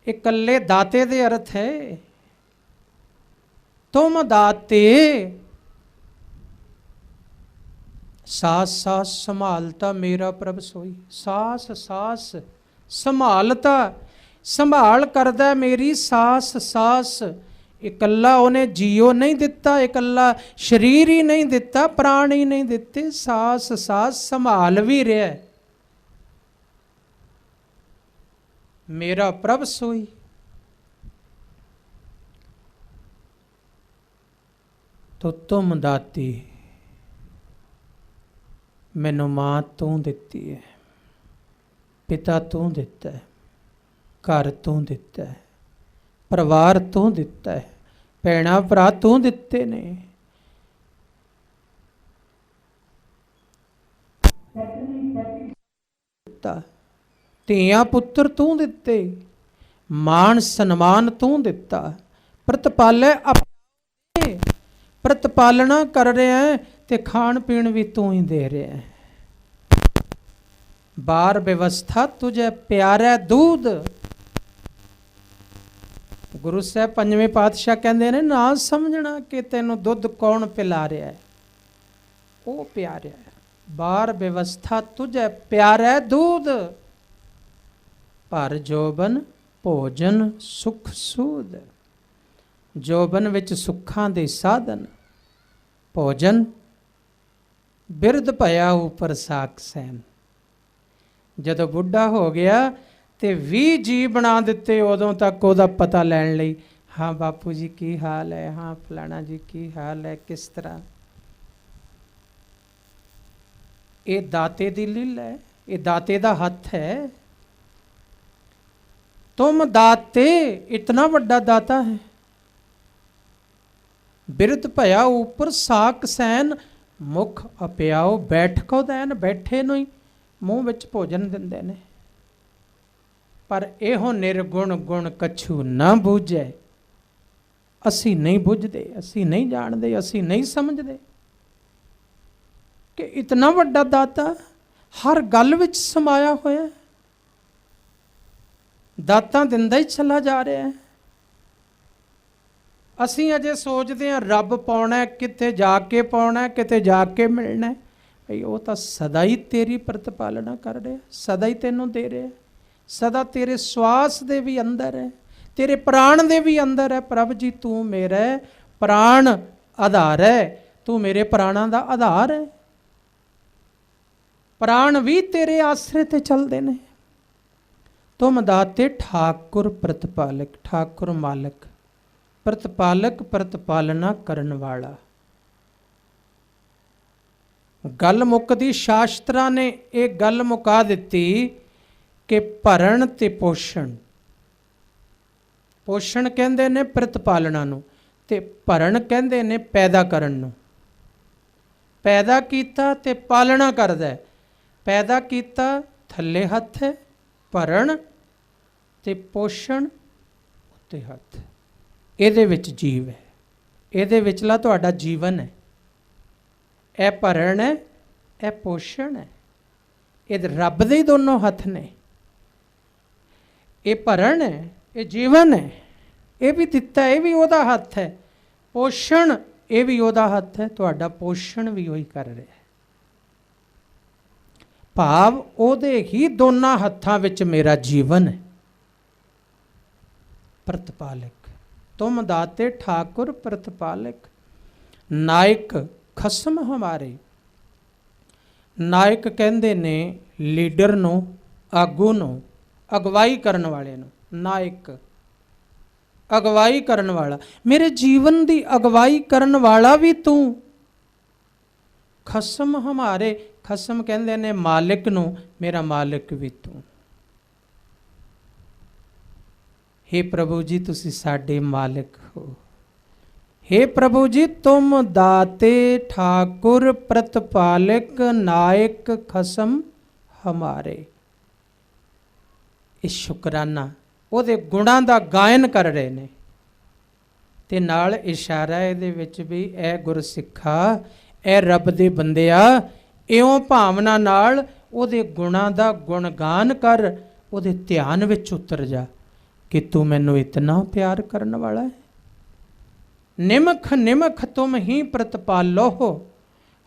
ਇਕੱਲੇ ਦਾਤੇ ਦੇ ਅਰਥ ਹੈ, ਤੁਮ ਦਾਤੇ ਸਾਸ ਸਾਸ ਸੰਭਾਲਤਾ ਮੇਰਾ ਪ੍ਰਭ ਸੋਈ। ਸਾਸ ਸਾਸ ਸੰਭਾਲਤਾ, ਸੰਭਾਲ ਕਰਦਾ ਮੇਰੀ ਸਾਸ ਸਾਸ। ਇਕੱਲਾ ਉਹਨੇ ਜੀਓ ਨਹੀਂ ਦਿੱਤਾ, ਇਕੱਲਾ ਸਰੀਰ ਹੀ ਨਹੀਂ ਦਿੱਤਾ, ਪ੍ਰਾਣ ਹੀ ਨਹੀਂ ਦਿੱਤੇ, ਸਾਸ ਸਾਸ ਸੰਭਾਲ ਵੀ ਰਿਹਾ ਮੇਰਾ ਪ੍ਰਭ ਸੋਈ। ਤੋ ਤੁਮ ਦਾਤੀ, ਮੈਨੂੰ ਮਾਂ ਤੂੰ ਦਿੱਤੀ ਹੈ, ਪਿਤਾ ਤੂੰ ਦਿੱਤਾ ਹੈ, ਘਰ ਤੂੰ ਦਿੱਤਾ ਹੈ, ਪਰਿਵਾਰ ਤੂੰ ਦਿੱਤਾ ਹੈ, ਭੈਣਾਂ ਭਰਾ ਤੂੰ ਦਿੱਤੇ ਨੇ, ਧੀਆਂ ਪੁੱਤਰ ਤੂੰ ਦਿੱਤੇ, ਮਾਣ ਸਨਮਾਨ ਤੂੰ ਦਿੱਤਾ, ਪ੍ਰਤਪਾਲੇ ਆਪਣੇ ਪ੍ਰਤਪਾਲਣਾ ਕਰ ਰਿਹਾ ਤੇ ਖਾਣ ਪੀਣ ਵੀ ਤੂੰ ਹੀ ਦੇ ਰਿਹਾ। ਬਾਰ ਵਿਵਸਥਾ ਤੁਝੇ ਪਿਆਰਾ दूध। ਗੁਰੂ ਸਾਹਿਬ ਪੰਜਵੇਂ ਪਾਤਸ਼ਾਹ ਕਹਿੰਦੇ ਨੇ, ਨਾ ਸਮਝਣਾ ਕਿ ਤੈਨੂੰ ਦੁੱਧ ਕੌਣ ਪਿਲਾ ਰਿਹਾ ਹੈ, ਉਹ ਪਿਆਰਿਆ ਹੈ। ਬਾਰ ਵਿਵਸਥਾ ਤੁਝੇ ਪਿਆਰਾ दूध, ਪਰ ਜੋਬਨ ਭੋਜਨ ਸੁਖ ਸੂਦ। ਜੋਬਨ ਵਿੱਚ ਸੁੱਖਾਂ ਦੇ ਸਾਧਨ, ਭੋਜਨ ਬਿਰਧ ਭਇਆ ਉਪਰ ਸਾਕ ਸੈਨ। ਜਦੋਂ ਬੁੱਢਾ ਹੋ ਗਿਆ ਤੇ 20 ਜੀ ਬਣਾ ਦਿੱਤੇ ਉਦੋਂ ਤੱਕ ਉਹਦਾ ਪਤਾ ਲੈਣ ਲਈ, ਹਾਂ ਬਾਪੂ ਜੀ ਕੀ ਹਾਲ ਹੈ, ਹਾਂ ਫਲਾਣਾ ਜੀ ਕੀ ਹਾਲ ਹੈ, ਕਿਸ ਤਰ੍ਹਾਂ। ਇਹ ਦਾਤੇ ਦੀ ਲੀਲਾ ਹੈ, ਇਹ ਦਾਤੇ ਦਾ ਹੱਥ ਹੈ। ਤੁਮ ਦਾਤੇ, ਇਤਨਾ ਵੱਡਾ ਦਾਤਾ ਹੈ। ਬਿਰਧ ਭਇਆ ਉਪਰ ਸਾਕ ਸੈਨ, ਮੁਖ ਅਪਿਆਓ ਬੈਠਕੋ ਦੈਨ। ਬੈਠੇ ਨੂੰ ਹੀ ਮੂੰਹ ਵਿੱਚ ਭੋਜਨ ਦਿੰਦੇ ਨੇ। ਪਰ ਇਹੋ ਨਿਰਗੁਣ ਗੁਣ ਕਛੂ ਨਾ ਬੂਝੈ। ਅਸੀਂ ਨਹੀਂ ਬੁੱਝਦੇ, ਅਸੀਂ ਨਹੀਂ ਜਾਣਦੇ, ਅਸੀਂ ਨਹੀਂ ਸਮਝਦੇ ਕਿ ਇਤਨਾ ਵੱਡਾ ਦਾਤਾ ਹਰ ਗੱਲ ਵਿੱਚ ਸਮਾਇਆ ਹੋਇਆ, ਦਾਤਾਂ ਦਿੰਦਾ ਹੀ ਚਲਾ ਜਾ ਰਿਹਾ। ਅਸੀਂ ਅਜੇ ਸੋਚਦੇ ਹਾਂ ਰੱਬ ਪਾਉਣਾ, ਕਿਤੇ ਜਾ ਕੇ ਪਾਉਣਾ, ਕਿਤੇ ਜਾ ਕੇ ਮਿਲਣਾ। ਭਈ ਉਹ ਤਾਂ ਸਦਾ ਹੀ ਤੇਰੀ ਪ੍ਰਤਪਾਲਨਾ ਕਰ ਰਿਹਾ, ਸਦਾ ਹੀ ਤੈਨੂੰ ਦੇ ਰਿਹਾ, ਸਦਾ ਤੇਰੇ ਸਵਾਸ ਦੇ ਵੀ ਅੰਦਰ ਹੈ, ਤੇਰੇ ਪ੍ਰਾਣ ਦੇ ਵੀ ਅੰਦਰ ਹੈ। ਪ੍ਰਭ ਜੀ ਤੂੰ ਮੇਰਾ ਪ੍ਰਾਣ ਆਧਾਰ ਹੈ, ਤੂੰ ਮੇਰੇ ਪ੍ਰਾਣਾਂ ਦਾ ਆਧਾਰ ਹੈ। ਪ੍ਰਾਣ ਵੀ ਤੇਰੇ ਆਸਰੇ ਤੇ ਚੱਲਦੇ ਨੇ। ਤੁਮ ਦਾਤੇ ਠਾਕੁਰ ਪ੍ਰਤਪਾਲਕ, ਠਾਕੁਰ ਮਾਲਕ, ਪ੍ਰਤਪਾਲਕ ਪ੍ਰਤਪਾਲਨਾ ਕਰਨ ਵਾਲਾ। ਗੱਲ ਮੁੱਕਦੀ, ਸ਼ਾਸਤਰਾਂ ਨੇ ਇਹ ਗੱਲ ਮੁਕਾ ਦਿੱਤੀ ਕਿ ਭਰਨ ਤੇ ਪੋਸ਼ਣ। ਪੋਸ਼ਣ ਕਹਿੰਦੇ ਨੇ ਪ੍ਰਤਪਾਲਨਾ ਨੂੰ, ਤੇ ਭਰਨ ਕਹਿੰਦੇ ਨੇ ਪੈਦਾ ਕਰਨ ਨੂੰ। ਪੈਦਾ ਕੀਤਾ ਤੇ ਪਾਲਣਾ ਕਰਦਾ ਹੈ। ਪੈਦਾ ਕੀਤਾ ਥੱਲੇ ਹੱਥ ਹੈ, ਭਰਨ ਤੇ ਪੋਸ਼ਣ ਉੱਤੇ ਹੱਥ। ਇਹਦੇ ਵਿੱਚ ਜੀਵ ਹੈ, ਇਹਦੇ ਵਿਚਲਾ ਤੁਹਾਡਾ ਜੀਵਨ ਹੈ। ਇਹ ਭਰਨ ਹੈ, ਇਹ ਪੋਸ਼ਣ ਹੈ, ਇਹ ਰੱਬ ਦੇ ਹੀ ਦੋਨੋਂ ਹੱਥ ਨੇ। ਇਹ ਭਰਨ ਹੈ, ਇਹ ਜੀਵਨ ਹੈ, ਇਹ ਵੀ ਦਿੱਤਾ, ਇਹ ਵੀ ਉਹਦਾ ਹੱਥ ਹੈ। ਪੋਸ਼ਣ, ਇਹ ਵੀ ਉਹਦਾ ਹੱਥ ਹੈ, ਤੁਹਾਡਾ ਪੋਸ਼ਣ ਵੀ ਉਹੀ ਕਰ ਰਿਹਾ ਹੈ। ਭਾਵ ਉਹਦੇ ਹੀ ਦੋਨਾਂ ਹੱਥਾਂ ਵਿੱਚ ਮੇਰਾ ਜੀਵਨ ਹੈ। ਪ੍ਰਤਪਾਲਕ, ਤੁਮ ਦਾਤੇ ਠਾकुर ਪ੍ਰਤਪਾਲਕ। ਨਾਇਕ ਖਸਮ ਹਮਾਰੇ। ਨਾਇਕ ਕਹਿੰਦੇ ਨੇ ਲੀਡਰ ਨੂੰ, ਆਗੂ ਨੂੰ, ਅਗਵਾਈ ਕਰਨ ਵਾਲੇ ਨੂੰ। ਨਾਇਕ ਅਗਵਾਈ ਕਰਨ ਵਾਲਾ, ਮੇਰੇ ਜੀਵਨ ਦੀ ਅਗਵਾਈ ਕਰਨ ਵਾਲਾ ਵੀ ਤੂੰ। ਖਸਮ ਹਮਾਰੇ, ਖਸਮ ਕਹਿੰਦੇ ਨੇ ਮਾਲਿਕ ਨੂੰ, ਮੇਰਾ ਮਾਲਿਕ ਵੀ ਤੂੰ। हे प्रभु जी तुसी साडे मालिक हो। हे प्रभु जी तुम दाते ठाकुर प्रतिपालक नायक खसम हमारे। इस शुकराना ਉਹਦੇ ਗੁਣਾਂ ਦਾ ਗਾਇਨ ਕਰ ਰਹੇ ਨੇ ਤੇ ਨਾਲ ਇਸ਼ਾਰਾ ਇਹਦੇ ਵਿੱਚ ਵੀ ਇਹ ਗੁਰਸਿੱਖਾ, ਇਹ ਰੱਬ ਦੇ ਬੰਦਿਆ, ਇਉਂ ਭਾਵਨਾ ਨਾਲ ਉਹਦੇ ਗੁਣਾਂ ਦਾ ਗੁਣਗਾਨ ਕਰ, ਉਹਦੇ ਧਿਆਨ ਵਿੱਚ ਉਤਰ ਜਾ कि तू मैनू इतना प्यार करने वाला है। निमख निमख तुम ही प्रतिपालो हो,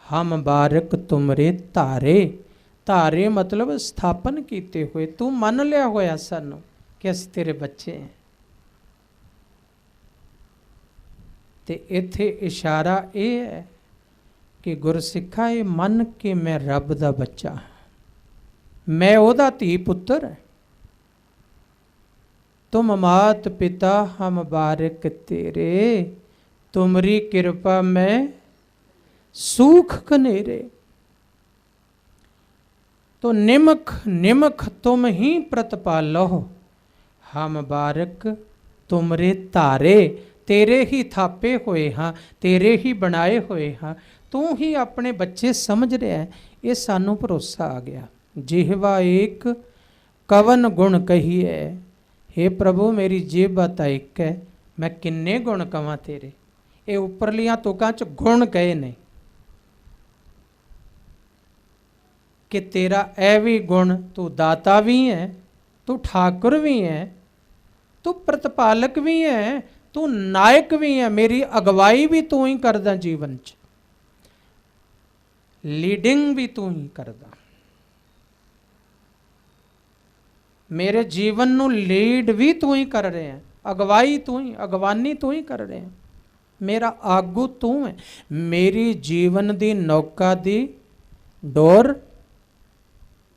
हम बारक तुमरे तारे। तारे मतलब स्थापन किए हुए, तू मन लिया होया सानू कि असीं तेरे बच्चे हैं। ते इत्थे इशारा ये है कि गुरसिखा ये मन के मैं रब दा बच्चा, मैं ओदा धी पुत्र है। तुम मात पिता हम बारक तेरे, तुमरी कृपा में सूख कनेरे। तो निमख निमख तुम ही प्रतिपालो, हम बारक तुमरे तारे। तेरे ही थापे हुए हाँ, तेरे ही बनाए हुए हाँ, तू ही अपने बच्चे समझ रहा है। ये सानू भरोसा आ गया। जिहवा एक कवन गुण कहिए, हे प्रभु मेरी जेबा तो एक है, मैं किन्ने गुण कवां तेरे। ये उपरलियां तुकां च गुण कहे ने कि तेरा ऐ भी गुण, तू दाता भी है, तू ठाकुर भी है, तू प्रतिपालक भी है, तू नायक भी है। मेरी अगवाई भी तू ही करदा, जीवन च लीडिंग भी तू ही करदा। मेरे जीवन नू लीड भी तू ही कर रहे हैं, अगवाई तू ही, अगवानी तू ही कर रहे हैं। मेरा आगू तू है, मेरी जीवन दी नौका दी डोर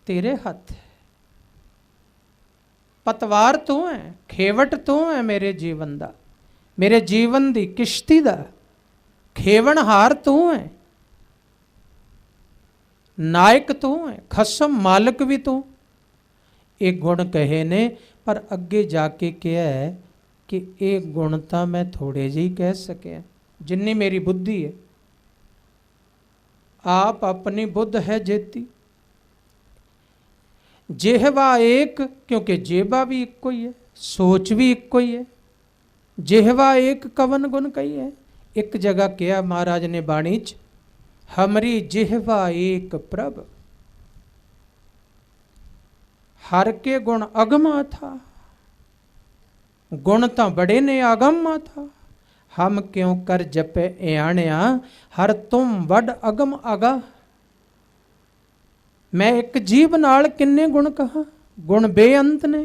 तेरे हथ है। पतवार तू है, खेवट तू है मेरे जीवन दा, मेरे जीवन दी किश्ती दा खेवनहार तू है, नायक तू है, खसम मालिक भी तू। एक गुण कहे ने, पर अगे जाके क्या है कि एक गुण तो मैं थोड़े जी कह सके, जिन्नी मेरी बुद्धि है। आप अपनी बुद्ध है जेती। जेहवा एक, क्योंकि जेबा भी एक ही है, सोच भी एक ही है। जेहवा एक कवन गुण कही है। एक जगह कहा महाराज ने बाणी च, हमरी जेहवा एक प्रभ। हर के गुण अगमा था, गुण तो बड़े ने अगमा था। हम क्यों कर जपे आणिया, हर तुम वड अगम अगा। मैं एक जीव नाल किन्ने गुण कहा, गुण बेअंत ने।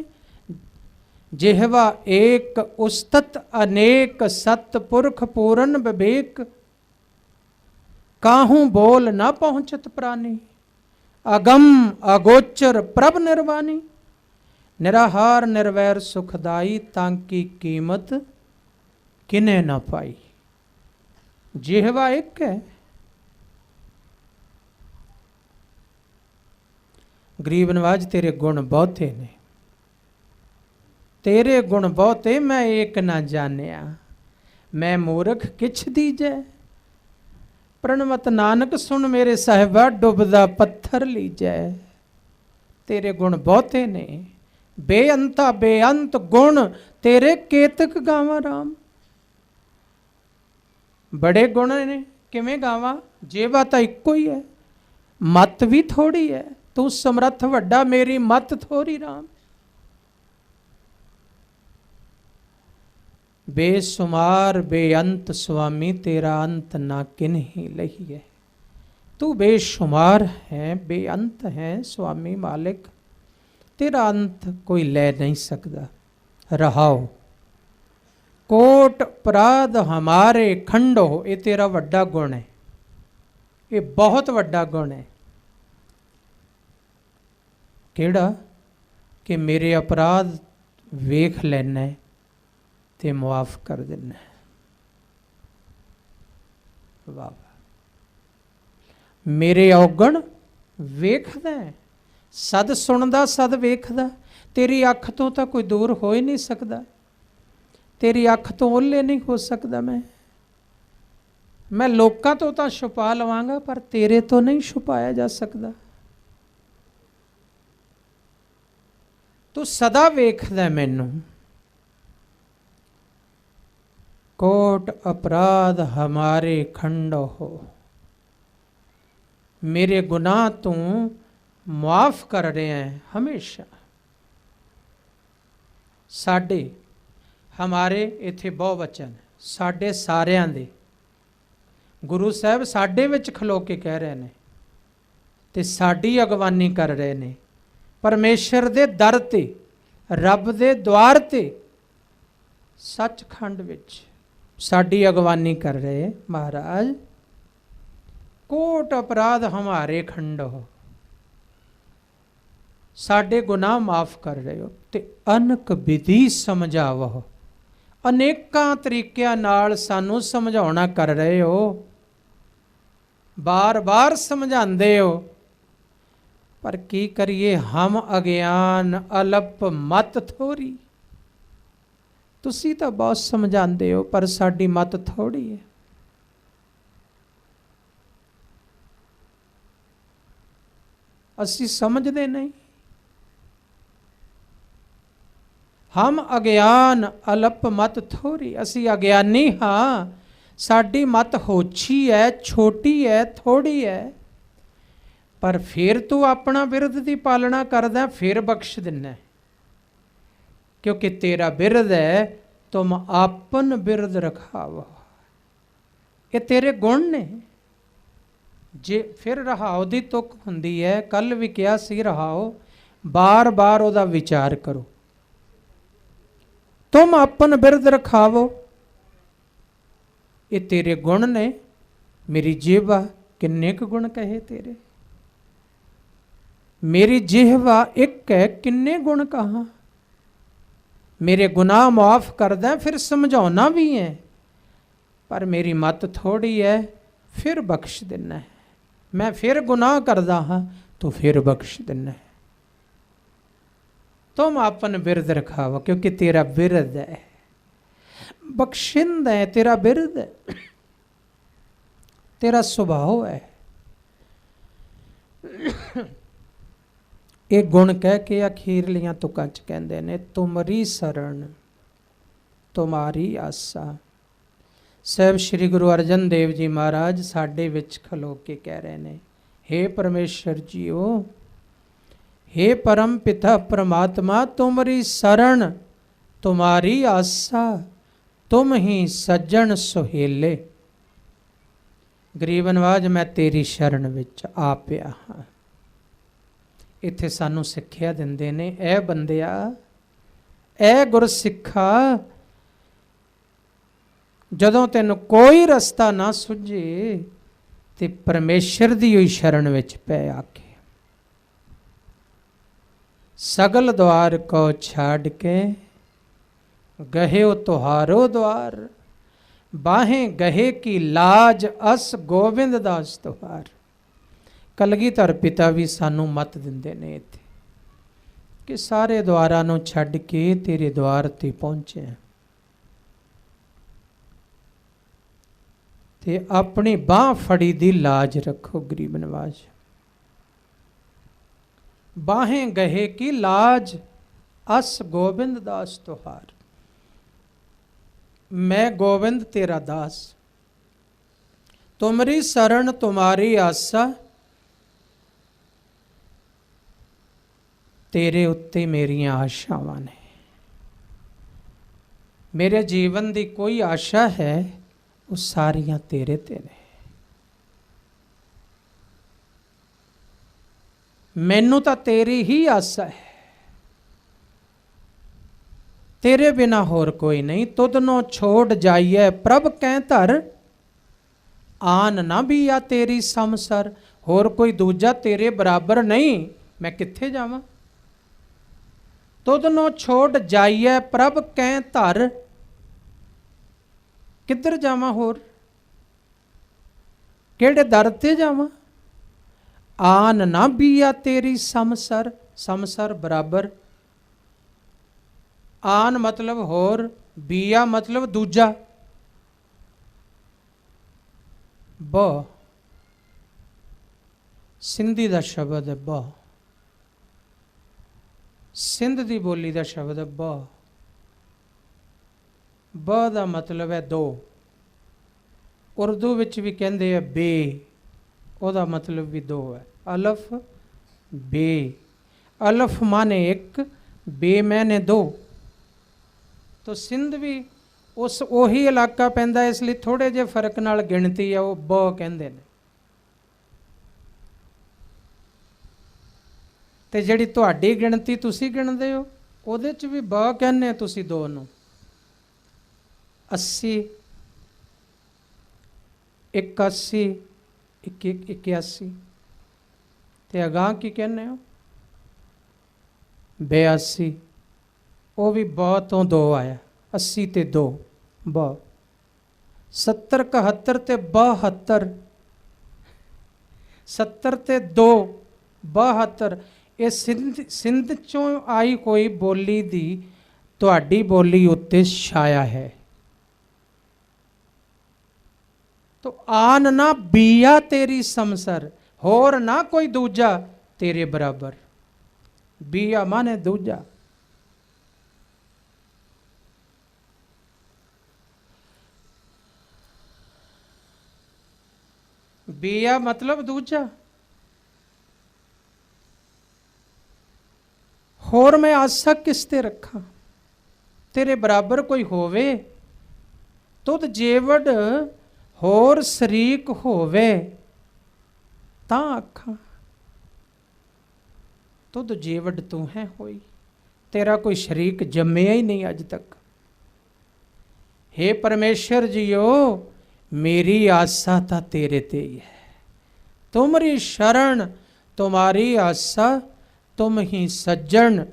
जिहवा एक उस्तत अनेक, सत पुरख पूरन विवेक। काहू बोल ना पहुंचत प्राणी, अगम अगोचर प्रभ निर्वाणी। निराहार निर्वैर सुखदाई, तांकी कीमत किने न पाई। जिहवा एक है। गरीब नवाज तेरे गुण बहुते ने, तेरे गुण बहुते मैं एक ना जानिया। मैं मूर्ख किछ दीजै, प्रणमत नानक सुन मेरे साहिबा डुबदा पत्थर लीजै। तेरे गुण बहुते ने, बेअंता बेअंत गुण तेरे केतक गावा राम। बड़े गुण ने, किवें गावा, जेवा तो इको ही है, मत भी थोड़ी है। तू समर्थ वड्डा, मेरी मत थोड़ी राम। बेसुमार बेअंत स्वामी, तेरा अंत ना किन ही लही है। तू बेशुमार है, बेअंत है स्वामी मालिक, तेरा अंत कोई ले नहीं सकता। रहाओ कोट अपराध हमारे खंडो, ये तेरा वड्डा गुण है, ये बहुत वड्डा गुण है। केड़ा कि मेरे अपराध वेख लेना है, ਤੇ ਮੁਆਫ ਕਰ ਦਿੰਦਾ। ਵਾਹ, ਮੇਰੇ ਔਗਣ ਵੇਖਦਾ, ਸਦ ਸੁਣਦਾ, ਸਦ ਵੇਖਦਾ। ਤੇਰੀ ਅੱਖ ਤੋਂ ਤਾਂ ਕੋਈ ਦੂਰ ਹੋ ਹੀ ਨਹੀਂ ਸਕਦਾ, ਤੇਰੀ ਅੱਖ ਤੋਂ ਓਹਲੇ ਨਹੀਂ ਹੋ ਸਕਦਾ। ਮੈਂ ਲੋਕਾਂ ਤੋਂ ਤਾਂ ਛੁਪਾ ਲਵਾਂਗਾ, ਪਰ ਤੇਰੇ ਤੋਂ ਨਹੀਂ ਛੁਪਾਇਆ ਜਾ ਸਕਦਾ। ਤੂੰ ਸਦਾ ਵੇਖਦਾ ਮੈਨੂੰ। ਕੋਟ ਅਪਰਾਧ ਹਮਾਰੇ ਖੰਡੋ ਹੋ, ਮੇਰੇ ਗੁਨਾਹ ਤੂੰ ਮੁਆਫ ਕਰ ਰਿਹਾ ਹੈ ਹਮੇਸ਼ਾ। ਸਾਡੇ, ਹਮਾਰੇ ਇੱਥੇ ਬਹੁਵਚਨ, ਸਾਡੇ ਸਾਰਿਆਂ ਦੇ। ਗੁਰੂ ਸਾਹਿਬ ਸਾਡੇ ਵਿੱਚ ਖਲੋ ਕੇ ਕਹਿ ਰਹੇ ਨੇ ਤੇ ਸਾਡੀ ਅਗਵਾਨੀ ਕਰ ਰਹੇ ਨੇ। ਪਰਮੇਸ਼ਰ ਦੇ ਦਰ ਤੇ, ਰੱਬ ਦੇ ਦੁਆਰ ਤੇ, ਸੱਚਖੰਡ ਵਿੱਚ ਸਾਡੀ ਅਗਵਾਨੀ ਕਰ ਰਹੇ ਮਹਾਰਾਜ। ਕੋਟ ਅਪਰਾਧ ਹਮਾਰੇ ਖੰਡੋ, ਸਾਡੇ ਗੁਨਾਹ ਮਾਫ ਕਰ ਰਹੇ ਹੋ ਤੇ ਅਨਕ ਵਿਧੀ ਸਮਝਾਵੋ, ਅਨੇਕਾਂ ਤਰੀਕਿਆਂ ਨਾਲ ਸਾਨੂੰ ਸਮਝਾਉਣਾ ਕਰ ਰਹੇ ਹੋ, ਬਾਰ-ਬਾਰ ਸਮਝਾਉਂਦੇ ਹੋ। ਪਰ ਕੀ ਕਰੀਏ, ਹਮ ਅਗਿਆਨ ਅਲਪ ਮਤ ਥੋੜੀ। ਤੁਸੀਂ ਤਾਂ ਬਹੁਤ ਸਮਝਾਉਂਦੇ ਹੋ, ਪਰ ਸਾਡੀ ਮਤ ਥੋੜੀ ਹੈ। ਅਸੀਂ ਸਮਝਦੇ ਨਹੀਂ। ਹਮ ਅਗਿਆਨ ਅਲਪ ਮਤ ਥੋੜੀ, ਅਸੀਂ ਅਗਿਆਨੀ ਹਾਂ, ਸਾਡੀ ਮਤ ਹੋਛੀ ਹੈ, ਛੋਟੀ ਹੈ, ਥੋੜੀ ਹੈ। ਪਰ ਫਿਰ ਤੂੰ ਆਪਣਾ ਬਿਰਧ ਦੀ ਪਾਲਣਾ ਕਰਦਾ, ਫਿਰ ਬਖਸ਼ ਦਿੰਦਾ, ਕਿਉਂਕਿ ਤੇਰਾ ਬਿਰਧ ਹੈ। ਤੁਮ ਆਪਨ ਬਿਰਧ ਰਖਾਵੋ, ਇਹ ਤੇਰੇ ਗੁਣ ਨੇ। ਜੇ ਫਿਰ ਰਹਾਓ ਦੀ ਤੁਕ ਹੁੰਦੀ ਹੈ, ਕੱਲ ਵੀ ਕਿਹਾ ਸੀ ਰਹਾਓ, ਬਾਰ-ਬਾਰ ਉਹਦਾ ਵਿਚਾਰ ਕਰੋ। ਤੁਮ ਆਪਨ ਬਿਰਧ ਰਖਾਵੋ, ਇਹ ਤੇਰੇ ਗੁਣ ਨੇ। ਮੇਰੀ ਜੀਹਵਾ, ਕਿੰਨੇ ਕੁ ਗੁਣ ਕਹੇ ਤੇਰੇ। ਮੇਰੀ ਜਿਹਵਾ ਇੱਕ ਹੈ, ਕਿੰਨੇ ਗੁਣ ਕਹਾਂ। ਮੇਰੇ ਗੁਨਾਹ ਮਾਫ ਕਰਦਾ, ਫਿਰ ਸਮਝਾਉਣਾ ਵੀ ਹੈ। ਪਰ ਮੇਰੀ ਮਤ ਥੋੜੀ ਹੈ, ਫਿਰ ਬਖਸ਼ ਦਿੰਦਾ ਹੈ। ਮੈਂ ਫਿਰ ਗੁਨਾਹ ਕਰਦਾ ਹਾਂ, ਤੂੰ ਫਿਰ ਬਖਸ਼ ਦਿੰਦਾ ਹੈ। ਤੁਮ ਆਪਨ ਬਿਰਧ ਰਖਾਵੋ, ਕਿਉਂਕਿ ਤੇਰਾ ਬਿਰਧ ਹੈ, ਬਖਸ਼ਿੰਦ ਹੈ, ਤੇਰਾ ਬਿਰਧ ਹੈ, ਤੇਰਾ ਸੁਭਾਅ ਹੈ। ਇਹ ਗੁਣ ਕਹਿ ਕੇ ਅਖੀਰਲੀਆਂ ਤੁਕਾਂ 'ਚ ਕਹਿੰਦੇ ਨੇ, ਤੁਮਰੀ ਸਰਣ ਤੁਮਾਰੀ ਆਸਾ। ਸਾਹਿਬ ਸ੍ਰੀ ਗੁਰੂ ਅਰਜਨ ਦੇਵ ਜੀ ਮਹਾਰਾਜ ਸਾਡੇ ਵਿੱਚ ਖਲੋ ਕੇ ਕਹਿ ਰਹੇ ਨੇ, ਹੇ ਪਰਮੇਸ਼ਰ ਜੀਓ, हे परम पिता परमात्मा, तुमरी शरण तुम्हारी आशा, तुम ही सज्जन सुहेले। गरीब नवाज, मैं तेरी शरण विच आ पिया हाँ। इत्थे सानू सिक्ख्या दिंदे ने, ऐ बंदिया, ऐ गुरसिखा, जदों तैनूं कोई रस्ता ना सुझे ते परमेश्वर दी ही शरण विच पै आके। सगल द्वार को छाड़ के गहे तुहारो द्वार, बाहें गहे की लाज अस गोविंद दास तुहार। कलगीधर पिता भी सानू मत दिंदे ने इत्थे कि सारे द्वारां नूं छड्ड के तेरे द्वार ते पहुंचे ते अपनी बाह फड़ी दी लाज रखो। गरीब नवाज, बाहें गहे की लाज अस गोविंद दास तुहार। मैं गोविंद तेरा दास, तुमरी शरण तुम्हारी आसा, तेरे उत्ते मेरियां आशावां ने। मेरे जीवन दी कोई आशा है, वो सारियां तेरे ते ने। मैनू तो तेरी ही आसा है, तेरे बिना होर कोई नहीं। तुद नो छोड़ जाइए प्रभ कै धर, आन ना भी आ तेरी समसर। होर कोई दूजा तेरे बराबर नहीं, मैं कित्थे जावां। तुद नो छोड़ जाइए प्रभ कै धर, ਕਿੱਧਰ ਜਾਵਾਂ ਹੋਰ, ਕਿਹੜੇ ਦਰ ਤੇ ਜਾਵਾਂ। ਆਨ ਨਾ ਬੀਆ ਤੇਰੀ ਸਮਸਰ, ਸਮਸਰ ਬਰਾਬਰ। ਆਨ ਮਤਲਬ ਹੋਰ, ਬੀਆ ਮਤਲਬ ਦੂਜਾ। ਬ ਸਿੰਧੀ ਦਾ ਸ਼ਬਦ ਹੈ ਬ, ਸਿੰਧ ਦੀ ਬੋਲੀ ਦਾ ਸ਼ਬਦ ਹੈ ਬ। ਬ ਦਾ ਮਤਲਬ ਹੈ ਦੋ। ਉਰਦੂ ਵਿੱਚ ਵੀ ਕਹਿੰਦੇ ਆ ਬੇ, ਉਹਦਾ ਮਤਲਬ ਵੀ ਦੋ ਹੈ। ਅਲਫ ਬੇ, ਅਲਫ ਮਾਨੇ ਇੱਕ, ਬੇ ਮੈਨੇ ਦੋ। ਤੋ ਸਿੰਧ ਵੀ ਉਸ ਉਹੀ ਇਲਾਕਾ ਪੈਂਦਾ, ਇਸ ਲਈ ਥੋੜ੍ਹੇ ਜਿਹੇ ਫਰਕ ਨਾਲ ਗਿਣਤੀ ਆ, ਉਹ ਬ ਕਹਿੰਦੇ ਨੇ। ਤੇ ਜਿਹੜੀ ਤੁਹਾਡੀ ਗਿਣਤੀ ਤੁਸੀਂ ਗਿਣਦੇ ਹੋ, ਉਹਦੇ 'ਚ ਵੀ ਬ ਕਹਿੰਦੇ, ਤੁਸੀਂ ਦੋ ਨੂੰ। 80, 81, 81, ਤੇ ਅਗਾਂਹ ਕੀ ਕਹਿੰਦੇ ਹੋ, 82। ਉਹ ਵੀ ਬ ਤੋਂ ਦੋ ਆਇਆ, 80 ਤੇ 2 ਬ। 70, 71 ਤੇ 72, 70 ਤੇ 2 72। ਇਹ ਸਿੰਧ ਚੋਂ ਆਈ ਹੋਈ ਬੋਲੀ ਦੀ ਤੁਹਾਡੀ ਬੋਲੀ ਉੱਤੇ ਛਾਇਆ ਹੈ। ਤੋ ਆਨ ਨਾ ਬੀਆ ਤੇਰੀ ਸਮਸਰ, ਹੋਰ ਨਾ ਕੋਈ ਦੂਜਾ ਤੇਰੇ ਬਰਾਬਰ। ਬੀਆ ਮਾਨੇ ਦੂਜਾ। ਬੀਆ ਮਤਲਬ ਦੂਜਾ। ਹੋਰ ਮੈਂ ਆਸਾ ਕਿਸ ਤੇ ਰੱਖਾਂ, ਤੇਰੇ ਬਰਾਬਰ ਕੋਈ ਹੋਵੇ। ਤੁਧ ਜੇਵੜ ਹੋਰ ਸ਼ਰੀਕ ਹੋਵੇ ਤਾਂ ਆਖਾਂ। ਤੁਧ ਜੇਵੜ ਤੂੰ ਹੈ ਹੋਈ, ਤੇਰਾ ਕੋਈ ਸ਼ਰੀਕ ਜੰਮਿਆ ਹੀ ਨਹੀਂ ਅੱਜ ਤੱਕ। हे परमेश्वर जियो, मेरी आशा तो तेरे ते ही है। तुमरी शरण तुम्हारी आशा, तुम ही सज्जन।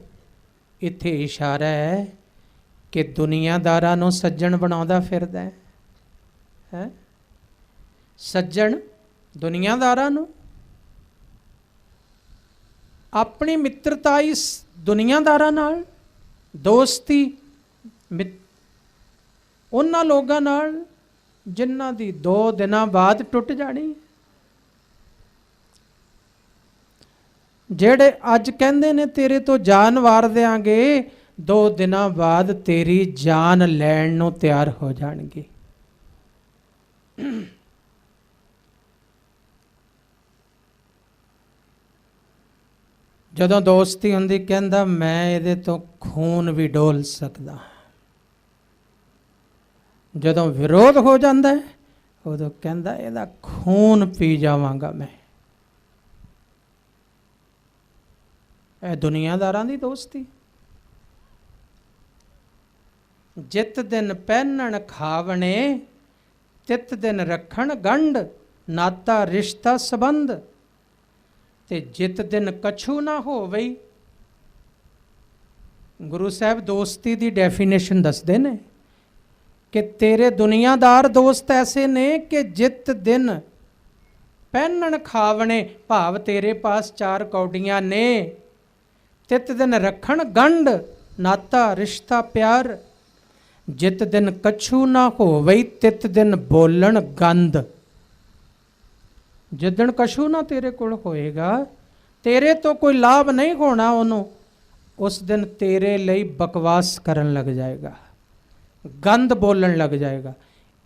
इत्थे इशारा है कि दुनियादारां नूं सज्जन बनाउंदा फिरदा है। सज्जन दुनियादारां नूं, अपनी मित्रताई दुनियादारां नाल, दोस्ती ਉਹਨਾਂ ਲੋਕਾਂ ਨਾਲ ਜਿਨ੍ਹਾਂ ਦੀ 2 ਦਿਨਾਂ ਬਾਅਦ ਟੁੱਟ ਜਾਣੀ। ਜਿਹੜੇ ਅੱਜ ਕਹਿੰਦੇ ਨੇ ਤੇਰੇ ਤੋਂ ਜਾਨ ਵਾਰ ਦਿਆਂਗੇ, 2 ਦਿਨਾਂ ਬਾਅਦ ਤੇਰੀ ਜਾਨ ਲੈਣ ਨੂੰ ਤਿਆਰ ਹੋ ਜਾਣਗੇ। ਜਦੋਂ ਦੋਸਤੀ ਹੁੰਦੀ, ਕਹਿੰਦਾ ਮੈਂ ਇਹਦੇ ਤੋਂ ਖੂਨ ਵੀ ਡੋਲ ਸਕਦਾ। ਜਦੋਂ ਵਿਰੋਧ ਹੋ ਜਾਂਦਾ ਹੈ, ਉਦੋਂ ਕਹਿੰਦਾ ਇਹਦਾ ਖੂਨ ਪੀ ਜਾਵਾਂਗਾ ਮੈਂ। ਇਹ ਦੁਨੀਆਦਾਰਾਂ ਦੀ ਦੋਸਤੀ। ਜਿਤ ਦਿਨ ਪਹਿਨਣ ਖਾਵਣੇ, ਤਿਤ ਦਿਨ ਰੱਖਣ ਗੰਢ, ਨਾਤਾ ਰਿਸ਼ਤਾ ਸੰਬੰਧ। ਤੇ ਜਿਤ ਦਿਨ ਕਛੂ ਨਾ ਹੋਵੇ। ਗੁਰੂ ਸਾਹਿਬ ਦੋਸਤੀ ਦੀ ਡੈਫੀਨੇਸ਼ਨ ਦੱਸਦੇ ਨੇ कि तेरे दुनियादार दोस्त ऐसे ने कि जित दिन पहनन खावने, भाव तेरे पास 4 कौडियाँ ने, तित दिन रखन गंढ, नाता रिश्ता प्यार। जित दिन कछू ना होवई, तित दिन बोलन गंद। जिस दिन कछू ना तेरे कोल होएगा, तेरे तो कोई लाभ नहीं होना उन्हों, उस दिन तेरे लिए बकवास करन लग जाएगा, गंद बोलन लग जाएगा।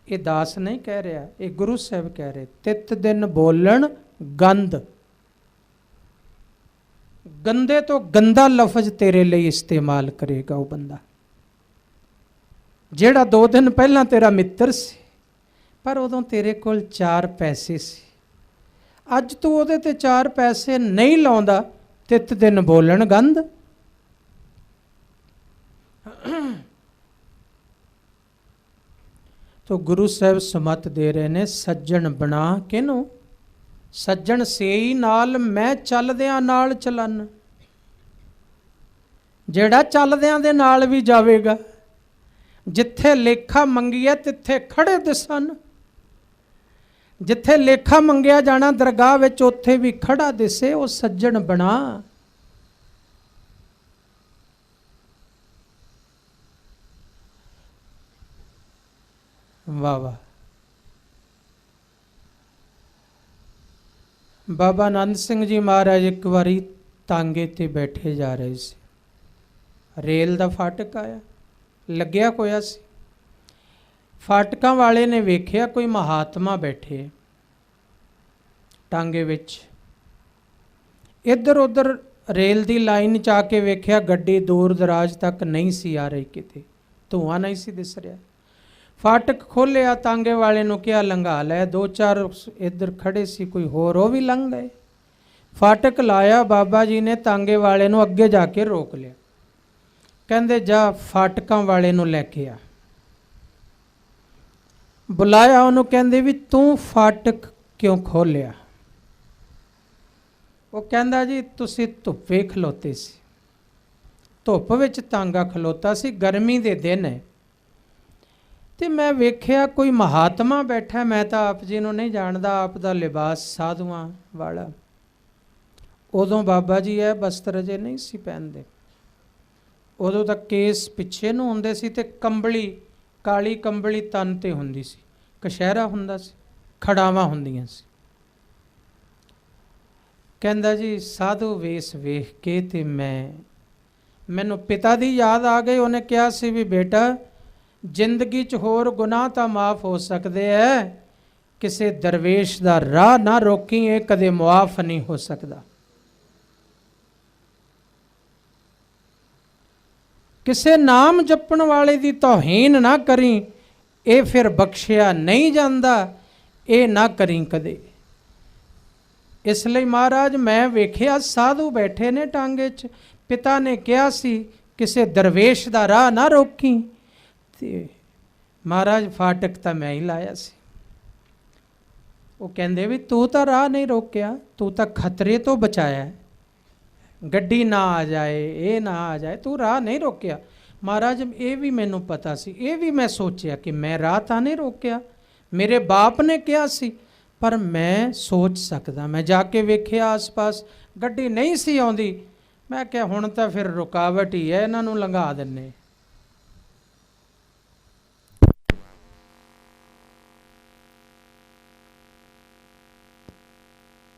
ये दास नहीं कह रहा, ये गुरु साहब कह रहे। तित दिन बोलन गंद, गंदे तो गंदा लफज तेरे लिए इस्तेमाल करेगा वो बंदा जेड़ा 2 दिन पहला तेरा मित्र सी, पर उदों तेरे कोल 4 पैसे सी। अज तू उहदे ते 4 पैसे नहीं लाउंदा, तित दिन बोलन गंद। तो गुरु साहब समत दे रहे ने, सज्जन बना किनू, सज्जन सेई नाल मैं चलदियां नाल चलन। जेड़ा चलदियां दे नाल भी जावेगा, ਜਿੱਥੇ ਲੇਖਾ ਮੰਗੀਐ ਤਿੱਥੇ ਖੜੇ ਦਿਸਣ। ਜਿੱਥੇ ਲੇਖਾ ਮੰਗਿਆ ਜਾਣਾ ਦਰਗਾਹ ਵਿੱਚ, ਉੱਥੇ ਵੀ ਖੜਾ ਦਿਸੇ, ਉਹ ਸੱਜਣ ਬਣਾ। ਵਾਹ ਵਾਹ। ਬਾਬਾ ਆਨੰਦ ਸਿੰਘ ਜੀ ਮਹਾਰਾਜ ਇੱਕ ਵਾਰੀ ਤਾਂਗੇ ਤੇ ਬੈਠੇ ਜਾ ਰਹੇ ਸੀ। ਰੇਲ ਦਾ ਫਾਟਕ ਆਇਆ, ਲੱਗਿਆ ਹੋਇਆ ਸੀ। ਫਾਟਕਾਂ ਵਾਲੇ ਨੇ ਵੇਖਿਆ ਕੋਈ ਮਹਾਤਮਾ ਬੈਠੇ ਟਾਂਗੇ ਵਿੱਚ। ਇੱਧਰ ਉੱਧਰ ਰੇਲ ਦੀ ਲਾਈਨ 'ਚ ਆ ਕੇ ਵੇਖਿਆ ਗੱਡੀ ਦੂਰ ਦਰਾਜ ਤੱਕ ਨਹੀਂ ਸੀ ਆ ਰਹੀ, ਕਿਤੇ ਧੂੰਆਂ ਨਹੀਂ ਸੀ ਦਿਸ ਰਿਹਾ। ਫਾਟਕ ਖੋਲ੍ਹਿਆ, ਤਾਂਗੇ ਵਾਲੇ ਨੂੰ ਕਿਹਾ ਲੰਘਾ ਲੈ। ਦੋ ਚਾਰ ਇੱਧਰ ਖੜੇ ਸੀ ਕੋਈ ਹੋਰ, ਉਹ ਵੀ ਲੰਘ ਗਏ। ਫਾਟਕ ਲਾਇਆ, ਬਾਬਾ ਜੀ ਨੇ ਤਾਂਗੇ ਵਾਲੇ ਨੂੰ ਅੱਗੇ ਜਾ ਕੇ ਰੋਕ ਲਿਆ। ਕਹਿੰਦੇ ਜਾ ਫਾਟਕਾਂ ਵਾਲੇ ਨੂੰ ਲੈ ਕੇ ਆ। ਬੁਲਾਇਆ ਉਹਨੂੰ, ਕਹਿੰਦੇ ਵੀ ਤੂੰ ਫਾਟਕ ਕਿਉਂ ਖੋਲ੍ਹਿਆ? ਉਹ ਕਹਿੰਦਾ ਜੀ ਤੁਸੀਂ ਧੁੱਪੇ ਖਲੋਤੇ ਸੀ, ਧੁੱਪ ਵਿੱਚ ਤਾਂਗਾ ਖਲੋਤਾ ਸੀ, ਗਰਮੀ ਦੇ ਦਿਨ ਹੈ, ਤੇ ਮੈਂ ਵੇਖਿਆ ਕੋਈ ਮਹਾਤਮਾ ਬੈਠਾ। ਮੈਂ ਤਾਂ ਆਪ ਜੀ ਨੂੰ ਨਹੀਂ ਜਾਣਦਾ, ਆਪ ਦਾ ਲਿਬਾਸ ਸਾਧੂਆਂ ਵਾਲਾ। ਉਦੋਂ ਬਾਬਾ ਜੀ ਇਹ ਬਸਤਰ ਅਜੇ ਨਹੀਂ ਸੀ ਪਹਿਨਦੇ, ਉਦੋਂ ਤੱਕ ਕੇਸ ਪਿੱਛੇ ਨੂੰ ਹੁੰਦੇ ਸੀ ਤੇ ਕੰਬਲੀ, ਕਾਲੀ ਕੰਬਲੀ ਤਨ ਤੇ ਹੁੰਦੀ ਸੀ, ਕਸ਼ਹਿਰਾ ਹੁੰਦਾ ਸੀ, ਖੜਾਵਾਂ ਹੁੰਦੀਆਂ ਸੀ। ਕਹਿੰਦਾ ਜੀ ਸਾਧੂ ਵੇਸ ਵੇਖ ਕੇ ਤੇ ਮੈਨੂੰ ਪਿਤਾ ਦੀ ਯਾਦ ਆ ਗਈ। ਉਹਨੇ ਕਿਹਾ ਸੀ ਵੀ ਬੇਟਾ ਜ਼ਿੰਦਗੀ 'ਚ ਹੋਰ ਗੁਨਾਹ ਤਾਂ ਮਾਫ ਹੋ ਸਕਦੇ ਐ, ਕਿਸੇ ਦਰਵੇਸ਼ ਦਾ ਰਾਹ ਨਾ ਰੋਕੀ, ਇਹ ਕਦੇ ਮੁਆਫ ਨਹੀਂ ਹੋ ਸਕਦਾ। ਕਿਸੇ ਨਾਮ ਜਪਣ ਵਾਲੇ ਦੀ ਤੋਹੀਨ ਨਾ ਕਰੀ, ਇਹ ਫਿਰ ਬਖਸ਼ਿਆ ਨਹੀਂ ਜਾਂਦਾ, ਇਹ ਨਾ ਕਰੀ ਕਦੇ। ਇਸ ਲਈ ਮਹਾਰਾਜ ਮੈਂ ਵੇਖਿਆ ਸਾਧੂ ਬੈਠੇ ਨੇ ਟਾਂਗੇ 'ਚ, ਪਿਤਾ ਨੇ ਕਿਹਾ ਸੀ ਕਿਸੇ ਦਰਵੇਸ਼ ਦਾ ਰਾਹ ਨਾ ਰੋਕੀ, ਤੇ ਮਹਾਰਾਜ ਫਾਟਕ ਤਾਂ ਮੈਂ ਹੀ ਲਾਇਆ ਸੀ। ਉਹ ਕਹਿੰਦੇ ਵੀ ਤੂੰ ਤਾਂ ਰਾਹ ਨਹੀਂ ਰੋਕਿਆ, ਤੂੰ ਤਾਂ ਖਤਰੇ ਤੋਂ ਬਚਾਇਆ, ਗੱਡੀ ਨਾ ਆ ਜਾਏ, ਇਹ ਨਾ ਆ ਜਾਏ, ਤੂੰ ਰਾਹ ਨਹੀਂ ਰੋਕਿਆ। ਮਹਾਰਾਜ ਇਹ ਵੀ ਮੈਨੂੰ ਪਤਾ ਸੀ, ਇਹ ਵੀ ਮੈਂ ਸੋਚਿਆ ਕਿ ਮੈਂ ਰਾਹ ਤਾਂ ਨਹੀਂ ਰੋਕਿਆ, ਮੇਰੇ ਬਾਪ ਨੇ ਕਿਹਾ ਸੀ, ਪਰ ਮੈਂ ਸੋਚ ਸਕਦਾ। ਮੈਂ ਜਾ ਕੇ ਵੇਖਿਆ ਆਸ-ਪਾਸ ਗੱਡੀ ਨਹੀਂ ਸੀ ਆਉਂਦੀ, ਮੈਂ ਕਿਹਾ ਹੁਣ ਤਾਂ ਫਿਰ ਰੁਕਾਵਟ ਹੀ ਹੈ, ਇਹਨਾਂ ਨੂੰ ਲੰਘਾ ਦਿੰਨੇ।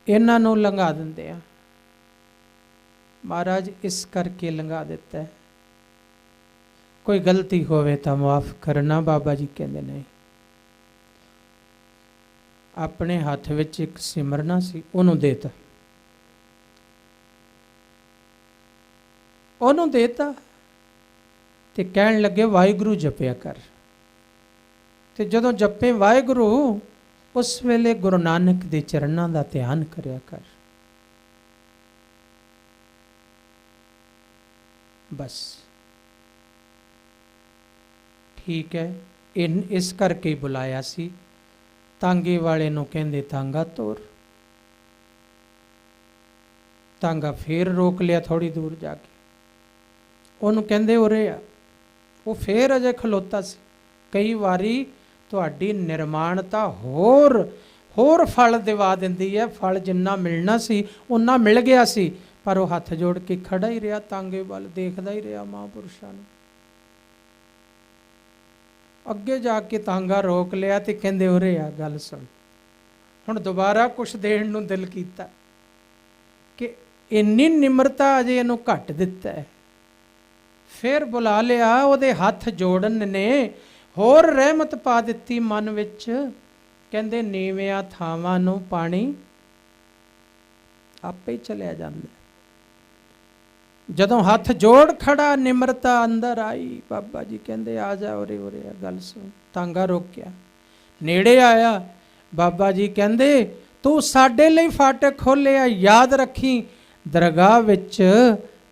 ਇਹਨਾਂ ਨੂੰ ਲੰਘਾ ਦਿੰਦੇ ਆ। ਮਹਾਰਾਜ ਇਸ ਕਰਕੇ ਲੰਘਾ ਦਿੱਤਾ ਹੈ, ਕੋਈ ਗਲਤੀ ਹੋਵੇ ਤਾਂ ਮਾਫ ਕਰਨਾ। ਬਾਬਾ ਜੀ ਕਹਿੰਦੇ ਨਹੀਂ। ਆਪਣੇ ਹੱਥ ਵਿੱਚ ਇੱਕ ਸਿਮਰਨਾ ਸੀ, ਉਹਨੂੰ ਦੇਤਾ, ਉਹਨੂੰ ਦੇਤਾ ਤੇ ਕਹਿਣ ਲੱਗੇ ਵਾਹਿਗੁਰੂ ਜਪਿਆ ਕਰ। ਤੇ ਜਦੋਂ ਜਪੇ ਵਾਹਿਗੁਰੂ, ਉਸ ਵੇਲੇ ਗੁਰੂ ਨਾਨਕ ਦੇ ਚਰਨਾਂ ਦਾ ਧਿਆਨ ਕਰਿਆ ਕਰ। ਬਸ ਠੀਕ ਹੈ। ਇਸ ਕਰਕੇ ਬੁਲਾਇਆ ਸੀ। ਤਾਂਗੇ ਵਾਲੇ ਨੂੰ ਕਹਿੰਦੇ ਤਾਂਗਾ ਤੋਰ। ਤਾਂਗਾ ਫੇਰ ਰੋਕ ਲਿਆ ਥੋੜੀ ਦੂਰ ਜਾ ਕੇ, ਉਹਨੂੰ ਕਹਿੰਦੇ ਉਰੇ ਆ। ਉਹ ਫੇਰ ਅਜੇ ਖਲੋਤਾ ਸੀ। ਕਈ ਵਾਰੀ ਤੁਹਾਡੀ ਨਿਰਮਾਣਤਾ ਹੋਰ ਫਲ ਦਿਵਾ ਦਿੰਦੀ ਹੈ। ਫਲ ਜਿੰਨਾ ਮਿਲਣਾ ਸੀ ਉਨਾ ਮਿਲ ਗਿਆ ਸੀ, ਪਰ ਉਹ ਹੱਥ ਜੋੜ ਕੇ ਖੜਾ ਹੀ ਰਿਹਾ, ਤਾਂਗੇ ਵੱਲ ਦੇਖਦਾ ਹੀ ਰਿਹਾ ਮਹਾਂਪੁਰਸ਼ਾਂ ਨੂੰ। ਅੱਗੇ ਜਾ ਕੇ ਤਾਂਗਾ ਰੋਕ ਲਿਆ ਤੇ ਕਹਿੰਦੇ ਉਰੇ ਆ, ਗੱਲ ਸੁਣ। ਹੁਣ ਦੁਬਾਰਾ ਕੁਛ ਦੇਣ ਨੂੰ ਦਿਲ ਕੀਤਾ ਕਿ ਇੰਨੀ ਨਿਮਰਤਾ ਅਜੇ ਇਹਨੂੰ ਘੱਟ ਦਿੱਤਾ ਹੈ। ਫਿਰ ਬੁਲਾ ਲਿਆ, ਉਹਦੇ ਹੱਥ ਜੋੜਨ ਨੇ ਹੋਰ ਰਹਿਮਤ ਪਾ ਦਿੱਤੀ ਮਨ ਵਿੱਚ। ਕਹਿੰਦੇ ਨੀਵਿਆਂ ਥਾਵਾਂ ਨੂੰ ਪਾਣੀ ਆਪੇ ਹੀ ਚਲਿਆ ਜਾਂਦਾ। ਜਦੋਂ ਹੱਥ ਜੋੜ ਖੜਾ, ਨਿਮਰਤਾ ਅੰਦਰ ਆਈ। ਬਾਬਾ ਜੀ ਕਹਿੰਦੇ ਆ ਜਾ ਉਰੇ ਉਰੇ ਆ, ਗੱਲ ਸੁਣ। ਤਾਂਗਾ ਰੋਕਿਆ, ਨੇੜੇ ਆਇਆ। ਬਾਬਾ ਜੀ ਕਹਿੰਦੇ ਤੂੰ ਸਾਡੇ ਲਈ ਫਾਟਕ ਖੋਲ੍ਹਿਆ, ਯਾਦ ਰੱਖੀ ਦਰਗਾਹ ਵਿੱਚ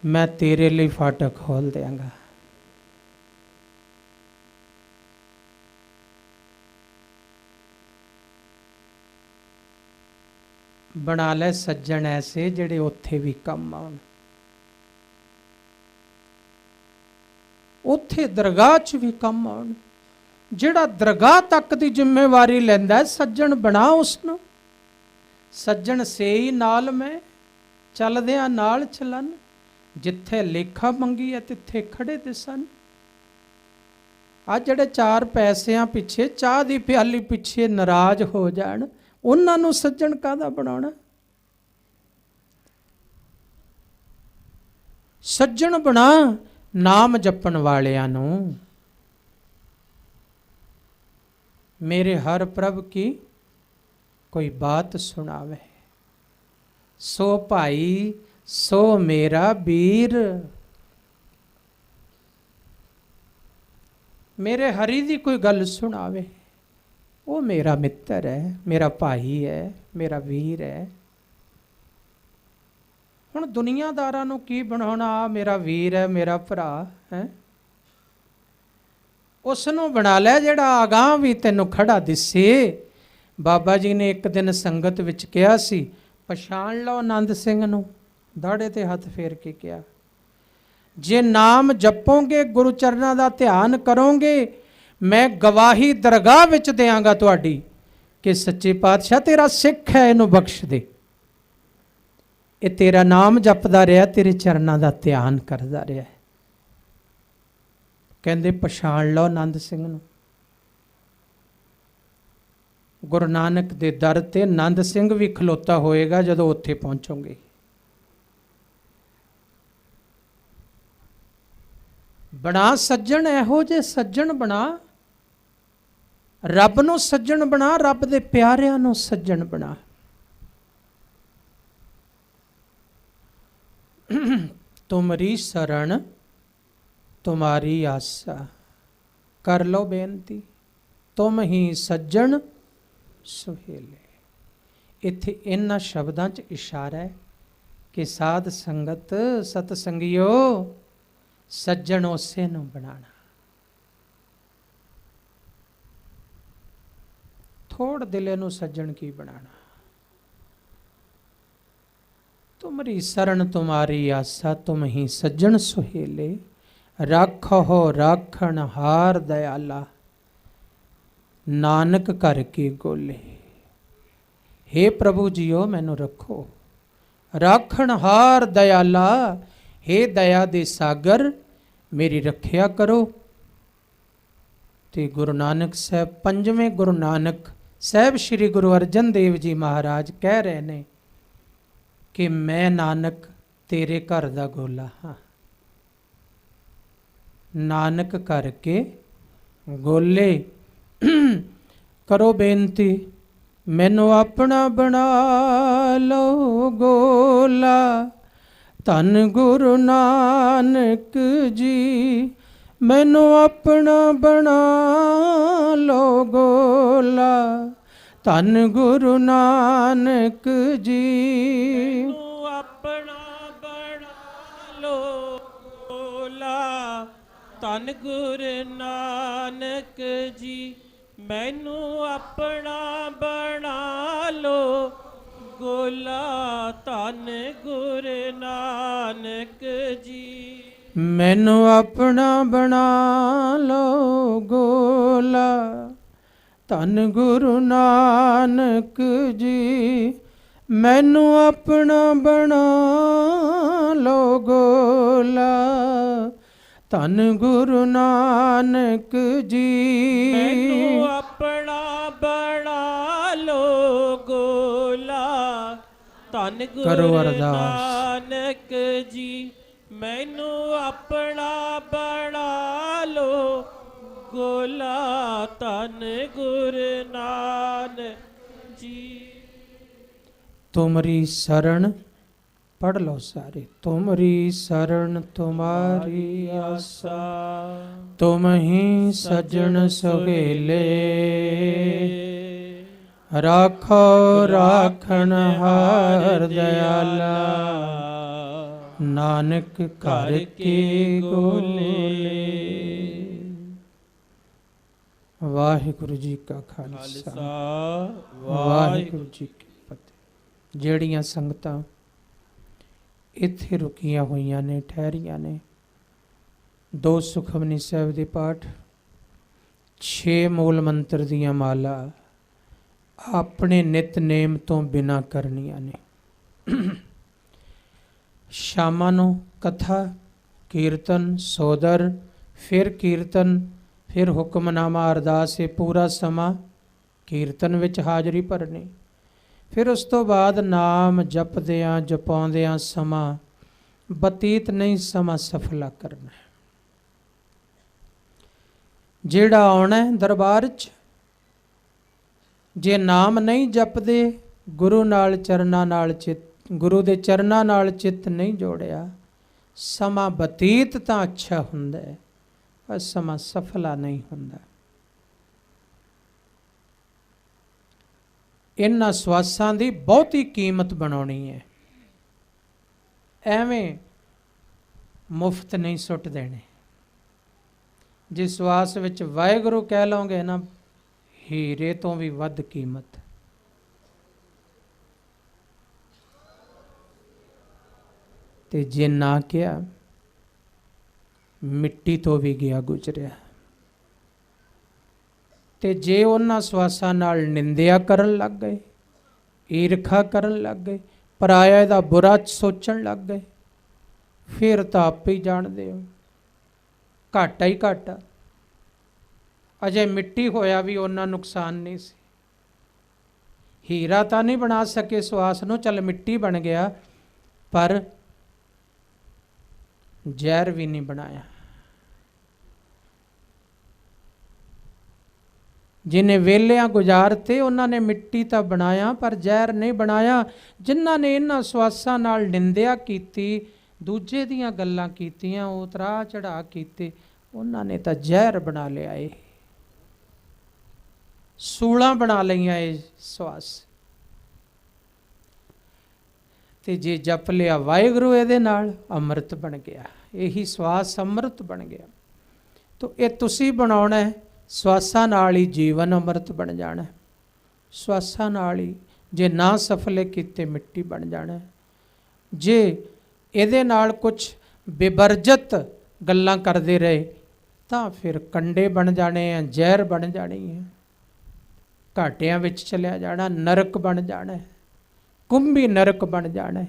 ਮੈਂ ਤੇਰੇ ਲਈ ਫਾਟਕ ਖੋਲ ਦਿਆਂਗਾ। ਬਣਾ ਲੈ ਸੱਜਣ ਐਸੇ ਜਿਹੜੇ ਉੱਥੇ ਵੀ ਕੰਮ ਆਉਣ। ਉੱਥੇ ਦਰਗਾਹ 'ਚ ਵੀ ਕੰਮ ਆਉਣ। ਜਿਹੜਾ ਦਰਗਾਹ ਤੱਕ ਦੀ ਜ਼ਿੰਮੇਵਾਰੀ ਲੈਂਦਾ, ਸੱਜਣ ਬਣਾ ਉਸ ਨੂੰ। ਸੱਜਣ ਸੇਈ ਨਾਲ ਮੈਂ ਚੱਲਦਿਆਂ ਨਾਲ ਚੱਲਣ, ਜਿੱਥੇ ਲੇਖਾ ਮੰਗੀ ਹੈ ਤਿੱਥੇ ਖੜੇ ਦਿਸਣ। ਆ ਜਿਹੜੇ 4 ਪੈਸਿਆਂ ਪਿੱਛੇ, ਚਾਹ ਦੀ ਪਿਆਲੀ ਪਿੱਛੇ ਨਾਰਾਜ਼ ਹੋ ਜਾਣ, ਉਹਨਾਂ ਨੂੰ ਸੱਜਣ ਕਾਹਦਾ ਬਣਾਉਣਾ? ਸੱਜਣ ਬਣਾ ਨਾਮ ਜਪਣ ਵਾਲਿਆਂ ਨੂੰ। ਮੇਰੇ ਹਰ ਪ੍ਰਭ ਕੀ ਕੋਈ ਬਾਤ ਸੁਣਾਵੇ, ਸੋ ਭਾਈ ਸੋ ਮੇਰਾ ਵੀਰ। ਮੇਰੇ ਹਰੀ ਦੀ ਕੋਈ ਗੱਲ ਸੁਣਾਵੇ, ਉਹ ਮੇਰਾ ਮਿੱਤਰ ਹੈ, ਮੇਰਾ ਭਾਈ ਹੈ, ਮੇਰਾ ਵੀਰ ਹੈ। ਹੁਣ ਦੁਨੀਆਦਾਰਾਂ ਨੂੰ ਕੀ ਬਣਾਉਣਾ? ਆ ਮੇਰਾ ਵੀਰ ਹੈ, ਮੇਰਾ ਭਰਾ ਹੈ। ਉਸ ਨੂੰ ਬਣਾ ਲੈ ਜਿਹੜਾ ਅਗਾਂਹ ਵੀ ਤੈਨੂੰ ਖੜਾ ਦਿਸੇ। ਬਾਬਾ ਜੀ ਨੇ ਇੱਕ ਦਿਨ ਸੰਗਤ ਵਿੱਚ ਕਿਹਾ ਸੀ, ਪਛਾਣ ਲਓ ਆਨੰਦ ਸਿੰਘ ਨੂੰ। ਦਾੜੇ ਤੇ ਹੱਥ ਫੇਰ ਕੇ ਕਿਹਾ, ਜੇ ਨਾਮ ਜਪੋਗੇ, ਗੁਰੂ ਚਰਨਾਂ ਦਾ ਧਿਆਨ ਕਰੋਗੇ, ਮੈਂ ਗਵਾਹੀ ਦਰਗਾਹ ਵਿੱਚ ਦਿਆਂਗਾ ਤੁਹਾਡੀ ਕਿ ਸੱਚੇ ਪਾਤਸ਼ਾਹ ਤੇਰਾ ਸਿੱਖ ਹੈ, ਇਹਨੂੰ ਬਖਸ਼ ਦੇ। ਇਹ ਤੇਰਾ ਨਾਮ ਜਪਦਾ ਰਿਹਾ, ਤੇਰੇ ਚਰਨਾਂ ਦਾ ਧਿਆਨ ਕਰਦਾ ਰਿਹਾ। ਕਹਿੰਦੇ ਪਛਾਣ ਲਓ ਆਨੰਦ ਸਿੰਘ ਨੂੰ। ਗੁਰੂ ਨਾਨਕ ਦੇ ਦਰ ਤੇ ਆਨੰਦ ਸਿੰਘ ਵੀ ਖਲੋਤਾ ਹੋਏਗਾ ਜਦੋਂ ਉੱਥੇ ਪਹੁੰਚੋਗੇ। ਬਣਾ ਸੱਜਣ, ਇਹੋ ਜਿਹੇ ਸੱਜਣ ਬਣਾ। ਰੱਬ ਨੂੰ ਸੱਜਣ ਬਣਾ, ਰੱਬ ਦੇ ਪਿਆਰਿਆਂ ਨੂੰ ਸੱਜਣ ਬਣਾ। ਤੁਮਰੀ ਸ਼ਰਨ ਤੁਮਾਰੀ ਆਸਾ। ਕਰ ਲਓ ਬੇਨਤੀ, ਤੁਮ ਹੀ ਸੱਜਣ ਸੁਹੇਲੇ। ਇੱਥੇ ਇਹਨਾਂ ਸ਼ਬਦਾਂ 'ਚ ਇਸ਼ਾਰਾ ਹੈ ਕਿ ਸਾਧ ਸੰਗਤ, ਸਤ ਸੰਗਿਓ, ਸੱਜਣ ਉਸੇ ਨੂੰ ਬਣਾਣਾ। ਥੋੜ ਦਿਲੇ ਨੂੰ ਸੱਜਣ ਕੀ ਬਣਾਣਾ। ਤੁਮਰੀ ਸ਼ਰਨ ਤੁਮਾਰੀ ਆਸਾ, ਤੁਮ ਹੀ ਸੱਜਣ ਸੁਹੇਲੇ। ਰਾਖੋ ਰਾਖਣ ਹਾਰ ਦਇਆਲਾ, ਨਾਨਕ ਘਰ ਕੀ ਗੋਲੇ। हे ਪ੍ਰਭੂ ਜੀਓ ਮੈਨੂੰ ਰੱਖੋ। ਰਾਖਣ ਹਾਰ ਦਇਆਲਾ, हे ਦਇਆ ਦੇ ਸਾਗਰ ਮੇਰੀ ਰੱਖਿਆ ਕਰੋ। ਤੇ ਗੁਰੂ ਨਾਨਕ ਸਾਹਿਬ, 5ਵੇਂ ਗੁਰੂ ਨਾਨਕ ਸਾਹਿਬ ਸ੍ਰੀ ਗੁਰੂ ਅਰਜਨ ਦੇਵ ਜੀ ਮਹਾਰਾਜ ਕਹਿ ਰਹੇ ਨੇ ਕਿ ਮੈਂ ਨਾਨਕ ਤੇਰੇ ਘਰ ਦਾ ਗੋਲਾ ਹਾਂ। ਨਾਨਕ ਕਰਕੇ ਗੋਲੇ। ਕਰੋ ਬੇਨਤੀ, ਮੈਨੂੰ ਆਪਣਾ ਬਣਾ ਲਓ ਗੋਲਾ। ਧੰਨ ਗੁਰੂ ਨਾਨਕ ਜੀ, ਮੈਨੂੰ ਆਪਣਾ ਬਣਾ ਲਓ ਗੋਲਾ। ਧੰਨ ਗੁਰੂ ਨਾਨਕ ਜੀ, ਮੈਨੂੰ ਆਪਣਾ ਬਣਾ ਲਓ ਗੋਲਾ। ਧੰਨ ਗੁਰੂ ਨਾਨਕ ਜੀ, ਮੈਨੂੰ ਆਪਣਾ ਬਣਾ ਲਓ ਗੋਲਾ। ਧੰਨ ਗੁਰੂ ਨਾਨਕ ਜੀ, ਮੈਨੂੰ ਆਪਣਾ ਬਣਾ ਲਓ ਗੋਲਾ। ਧੰਨ ਗੁਰੂ ਨਾਨਕ ਜੀ, ਮੈਨੂੰ ਆਪਣਾ ਬਣਾ ਲਓ ਗੋਲਾ। ਧੰਨ ਗੁਰੂ ਨਾਨਕ ਜੀ, ਮੈਨੂੰ ਆਪਣਾ ਬਣਾ ਲਓ ਗੋਲਾ। ਧੰਨ ਗੁਰੂ ਨਾਨਕ ਜੀ, ਮੈਨੂੰ ਆਪਣਾ ਬਣਾ ਲਓ ਗੋਲਾ। ਧੰਨ ਗੁਰੂ ਨਾਨਕ ਜੀ। ਤੁਮਰੀ ਸ਼ਰਨ, ਪੜ੍ਹ ਲਓ ਸਾਰੇ। ਤੁਮਰੀ ਸ਼ਰਨ ਤੁਮਾਰੀ ਆਸਾ, ਤੁਮ ਹੀ ਸੱਜਣ ਸੁਹੇਲੇ। ਰਾਖੋ ਰਾਖਣ ਹਾਰ ਦਇਆਲਾ, ਨਾਨਕ ਘਰ ਕੇ ਗੋਲੇ। ਵਾਹਿਗੁਰੂ ਜੀ ਕਾ ਖਾਲਸਾ, ਵਾਹਿਗੁਰੂ ਜੀ ਕੀ ਫਤਿਹ। ਜਿਹੜੀਆਂ ਸੰਗਤਾਂ ਇੱਥੇ ਰੁਕੀਆਂ ਹੋਈਆਂ ਨੇ, ਠਹਿਰੀਆਂ ਨੇ, 2 ਸੁਖਮਨੀ ਸਾਹਿਬ ਦੇ ਪਾਠ, 6 ਮੂਲ ਮੰਤਰ ਦੀਆਂ ਮਾਲਾ ਆਪਣੇ ਨਿਤਨੇਮ ਤੋਂ ਬਿਨਾਂ ਕਰਨੀਆਂ ਨੇ। ਸ਼ਾਮਾਂ ਨੂੰ ਕਥਾ, ਕੀਰਤਨ, ਸੋਦਰ, ਫਿਰ ਕੀਰਤਨ, ਫਿਰ ਹੁਕਮਨਾਮਾ, ਅਰਦਾਸ। ਇਹ ਪੂਰਾ ਸਮਾਂ ਕੀਰਤਨ ਵਿੱਚ ਹਾਜ਼ਰੀ ਭਰਨੀ। ਫਿਰ ਉਸ ਤੋਂ ਬਾਅਦ ਨਾਮ ਜਪਦਿਆਂ ਜਪਾਉਂਦਿਆਂ ਸਮਾਂ ਬਤੀਤ ਨਹੀਂ, ਸਮਾਂ ਸਫਲਾ ਕਰਨਾ। ਜਿਹੜਾ ਆਉਣਾ ਦਰਬਾਰ 'ਚ, ਜੇ ਨਾਮ ਨਹੀਂ ਜਪਦੇ, ਗੁਰੂ ਨਾਲ ਚਰਨਾਂ ਨਾਲ ਚਿੱਤ, ਗੁਰੂ ਦੇ ਚਰਨਾਂ ਨਾਲ ਚਿੱਤ ਨਹੀਂ ਜੋੜਿਆ, ਸਮਾਂ ਬਤੀਤ ਤਾਂ ਅੱਛਾ ਹੁੰਦਾ ਹੈ, ਪਰ ਸਮਾਂ ਸਫਲਾ ਨਹੀਂ ਹੁੰਦਾ। ਇਹਨਾਂ ਸਵਾਸਾਂ ਦੀ ਬਹੁਤੀ ਕੀਮਤ ਬਣਾਉਣੀ ਹੈ, ਐਵੇਂ ਮੁਫਤ ਨਹੀਂ ਸੁੱਟ ਦੇਣੇ। ਜੇ ਸਵਾਸ ਵਿੱਚ ਵਾਹਿਗੁਰੂ ਕਹਿ ਲਓਗੇ ਨਾ, ਹੀਰੇ ਤੋਂ ਵੀ ਵੱਧ ਕੀਮਤ। ਤੇ ਜੇ ਨਾ ਕਿਹਾ, ਮਿੱਟੀ ਤੋਂ ਵੀ ਗਿਆ ਗੁਜ਼ਰਿਆ। ਤੇ ਜੇ ਉਹਨਾਂ ਸਵਾਸਾਂ ਨਾਲ ਨਿੰਦਿਆ ਕਰਨ ਲੱਗ ਗਏ, ਈਰਖਾ ਕਰਨ ਲੱਗ ਗਏ, ਪਰਾਇਆ ਦਾ ਬੁਰਾ ਸੋਚਣ ਲੱਗ ਗਏ, ਫਿਰ ਤਾਂ ਆਪੇ ਹੀ ਜਾਣਦੇ ਹੋ ਘਾਟਾ ਹੀ ਘਾਟਾ। ਅਜੇ ਮਿੱਟੀ ਹੋਇਆ ਵੀ ਉਹਨਾਂ ਨੁਕਸਾਨ ਨਹੀਂ ਸੀ। ਹੀਰਾ ਤਾਂ ਨਹੀਂ ਬਣਾ ਸਕੇ ਸਵਾਸ ਨੂੰ, ਚੱਲ ਮਿੱਟੀ ਬਣ ਗਿਆ, ਪਰ ਜ਼ਹਿਰ ਵੀ ਨਹੀਂ ਬਣਾਇਆ। ਜਿਹਨੇ ਵੇਲਿਆਂ ਗੁਜ਼ਾਰਤੇ, ਉਹਨਾਂ ਨੇ ਮਿੱਟੀ ਤਾਂ ਬਣਾਇਆ ਪਰ ਜ਼ਹਿਰ ਨਹੀਂ ਬਣਾਇਆ। ਜਿਨ੍ਹਾਂ ਨੇ ਇਹਨਾਂ ਸਵਾਸਾਂ ਨਾਲ ਨਿੰਦਿਆ ਕੀਤੀ, ਦੂਜੇ ਦੀਆਂ ਗੱਲਾਂ ਕੀਤੀਆਂ, ਉਤਰਾ ਚੜਾ ਕੀਤੇ, ਉਹਨਾਂ ਨੇ ਤਾਂ ਜ਼ਹਿਰ ਬਣਾ ਲਿਆ, ਇਹ ਸੂਲਾਂ ਬਣਾ ਲਈਆਂ ਇਹ ਸਵਾਸ। ਤੇ ਜੇ ਜਪ ਲਿਆ ਵਾਹਿਗੁਰੂ ਇਹਦੇ ਨਾਲ, ਅੰਮ੍ਰਿਤ ਬਣ ਗਿਆ। ਇਹੀ ਸਵਾਸ ਅੰਮ੍ਰਿਤ ਬਣ ਗਿਆ। ਤੋ ਇਹ ਤੁਸੀਂ ਬਣਾਉਣਾ ਹੈ, ਸਵਾਸਾਂ ਨਾਲ ਹੀ ਜੀਵਨ ਅੰਮ੍ਰਿਤ ਬਣ ਜਾਣਾ। ਸਵਾਸਾਂ ਨਾਲ ਹੀ, ਜੇ ਨਾ ਸਫਲੇ ਕੀਤੇ ਮਿੱਟੀ ਬਣ ਜਾਣਾ। ਜੇ ਇਹਦੇ ਨਾਲ ਕੁਝ ਬੇਵਰਜਤ ਗੱਲਾਂ ਕਰਦੇ ਰਹੇ ਤਾਂ ਫਿਰ ਕੰਡੇ ਬਣ ਜਾਣੇ ਆ, ਜ਼ਹਿਰ ਬਣ ਜਾਣੀ ਹੈ, ਘਾਟਿਆਂ ਵਿੱਚ ਚਲਿਆ ਜਾਣਾ, ਨਰਕ ਬਣ ਜਾਣਾ, ਕੁੰਭੀ ਨਰਕ ਬਣ ਜਾਣਾ,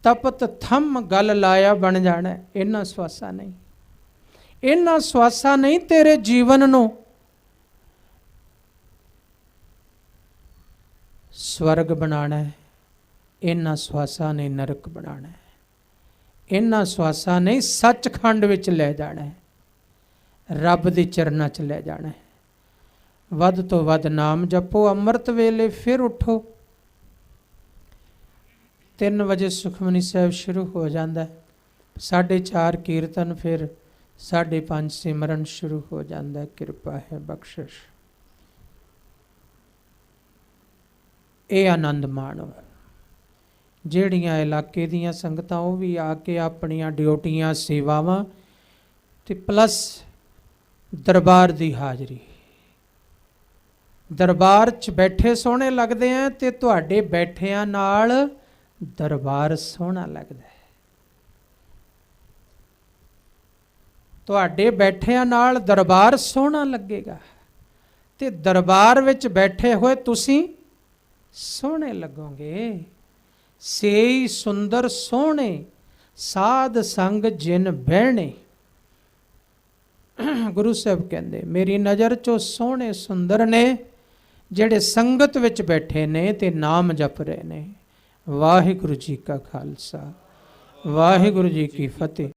ਤਪਤ ਥੰਮ ਗਲ ਲਾਇਆ ਬਣ ਜਾਣਾ। ਇਹਨਾਂ ਸਵਾਸਾਂ ਨਹੀਂ, ਇਹਨਾਂ ਸਵਾਸਾਂ ਨਹੀਂ ਤੇਰੇ ਜੀਵਨ ਨੂੰ ਸਵਰਗ ਬਣਾਣਾ ਹੈ। ਇਹਨਾਂ ਸਵਾਸਾਂ ਨੇ ਨਰਕ ਬਣਾਣਾ ਹੈ। ਇਹਨਾਂ ਸਵਾਸਾਂ ਨੇ ਸੱਚਖੰਡ ਵਿੱਚ ਲੈ ਜਾਣਾ ਹੈ, ਰੱਬ ਦੇ ਚਰਨਾਂ 'ਚ ਲੈ ਜਾਣਾ ਹੈ। ਵੱਧ ਤੋਂ ਵੱਧ ਨਾਮ ਜਪੋ। ਅੰਮ੍ਰਿਤ ਵੇਲੇ ਫਿਰ ਉਠੋ। 3 ਵਜੇ ਸੁਖਮਨੀ ਸਾਹਿਬ ਸ਼ੁਰੂ ਹੋ ਜਾਂਦਾ ਹੈ, 4:30 ਕੀਰਤਨ, ਫਿਰ 5:30 ਸਿਮਰਨ ਸ਼ੁਰੂ ਹੋ ਜਾਂਦਾ ਹੈ। ਕਿਰਪਾ ਹੈ, ਬਖਸ਼ਿਸ਼। ਇਹ ਆਨੰਦ ਮਾਣੋ। ਜਿਹੜੀਆਂ ਇਲਾਕੇ ਦੀਆਂ ਸੰਗਤਾਂ, ਉਹ ਵੀ ਆ ਕੇ ਆਪਣੀਆਂ ਡਿਊਟੀਆਂ, ਸੇਵਾਵਾਂ ਤੇ ਪਲੱਸ ਦਰਬਾਰ ਦੀ ਹਾਜ਼ਰੀ। ਦਰਬਾਰ 'ਚ ਬੈਠੇ ਸੋਹਣੇ ਲੱਗਦੇ ਆ, ਤੇ ਤੁਹਾਡੇ ਬੈਠਿਆਂ ਨਾਲ ਦਰਬਾਰ ਸੋਹਣਾ ਲੱਗਦਾ ਹੈ। ਤੁਹਾਡੇ ਬੈਠਿਆਂ ਨਾਲ ਦਰਬਾਰ ਸੋਹਣਾ ਲੱਗੇਗਾ, ਤੇ ਦਰਬਾਰ ਵਿੱਚ ਬੈਠੇ ਹੋਏ ਤੁਸੀਂ ਸੋਹਣੇ ਲੱਗੋਗੇ। ਸੇਈ ਸੁੰਦਰ ਸੋਹਣੇ, ਸਾਧ ਸੰਗ ਜਿਨ ਬਹਿਣੇ। ਗੁਰੂ ਸਾਹਿਬ ਕਹਿੰਦੇ, ਮੇਰੀ ਨਜ਼ਰ 'ਚੋਂ ਸੋਹਣੇ ਸੁੰਦਰ ਨੇ ਜਿਹੜੇ ਸੰਗਤ ਵਿੱਚ ਬੈਠੇ ਨੇ ਤੇ ਨਾਮ ਜਪ ਰਹੇ ਨੇ। ਵਾਹਿਗੁਰੂ ਜੀ ਕਾ ਖਾਲਸਾ, ਵਾਹਿਗੁਰੂ ਜੀ ਕੀ ਫਤਿਹ।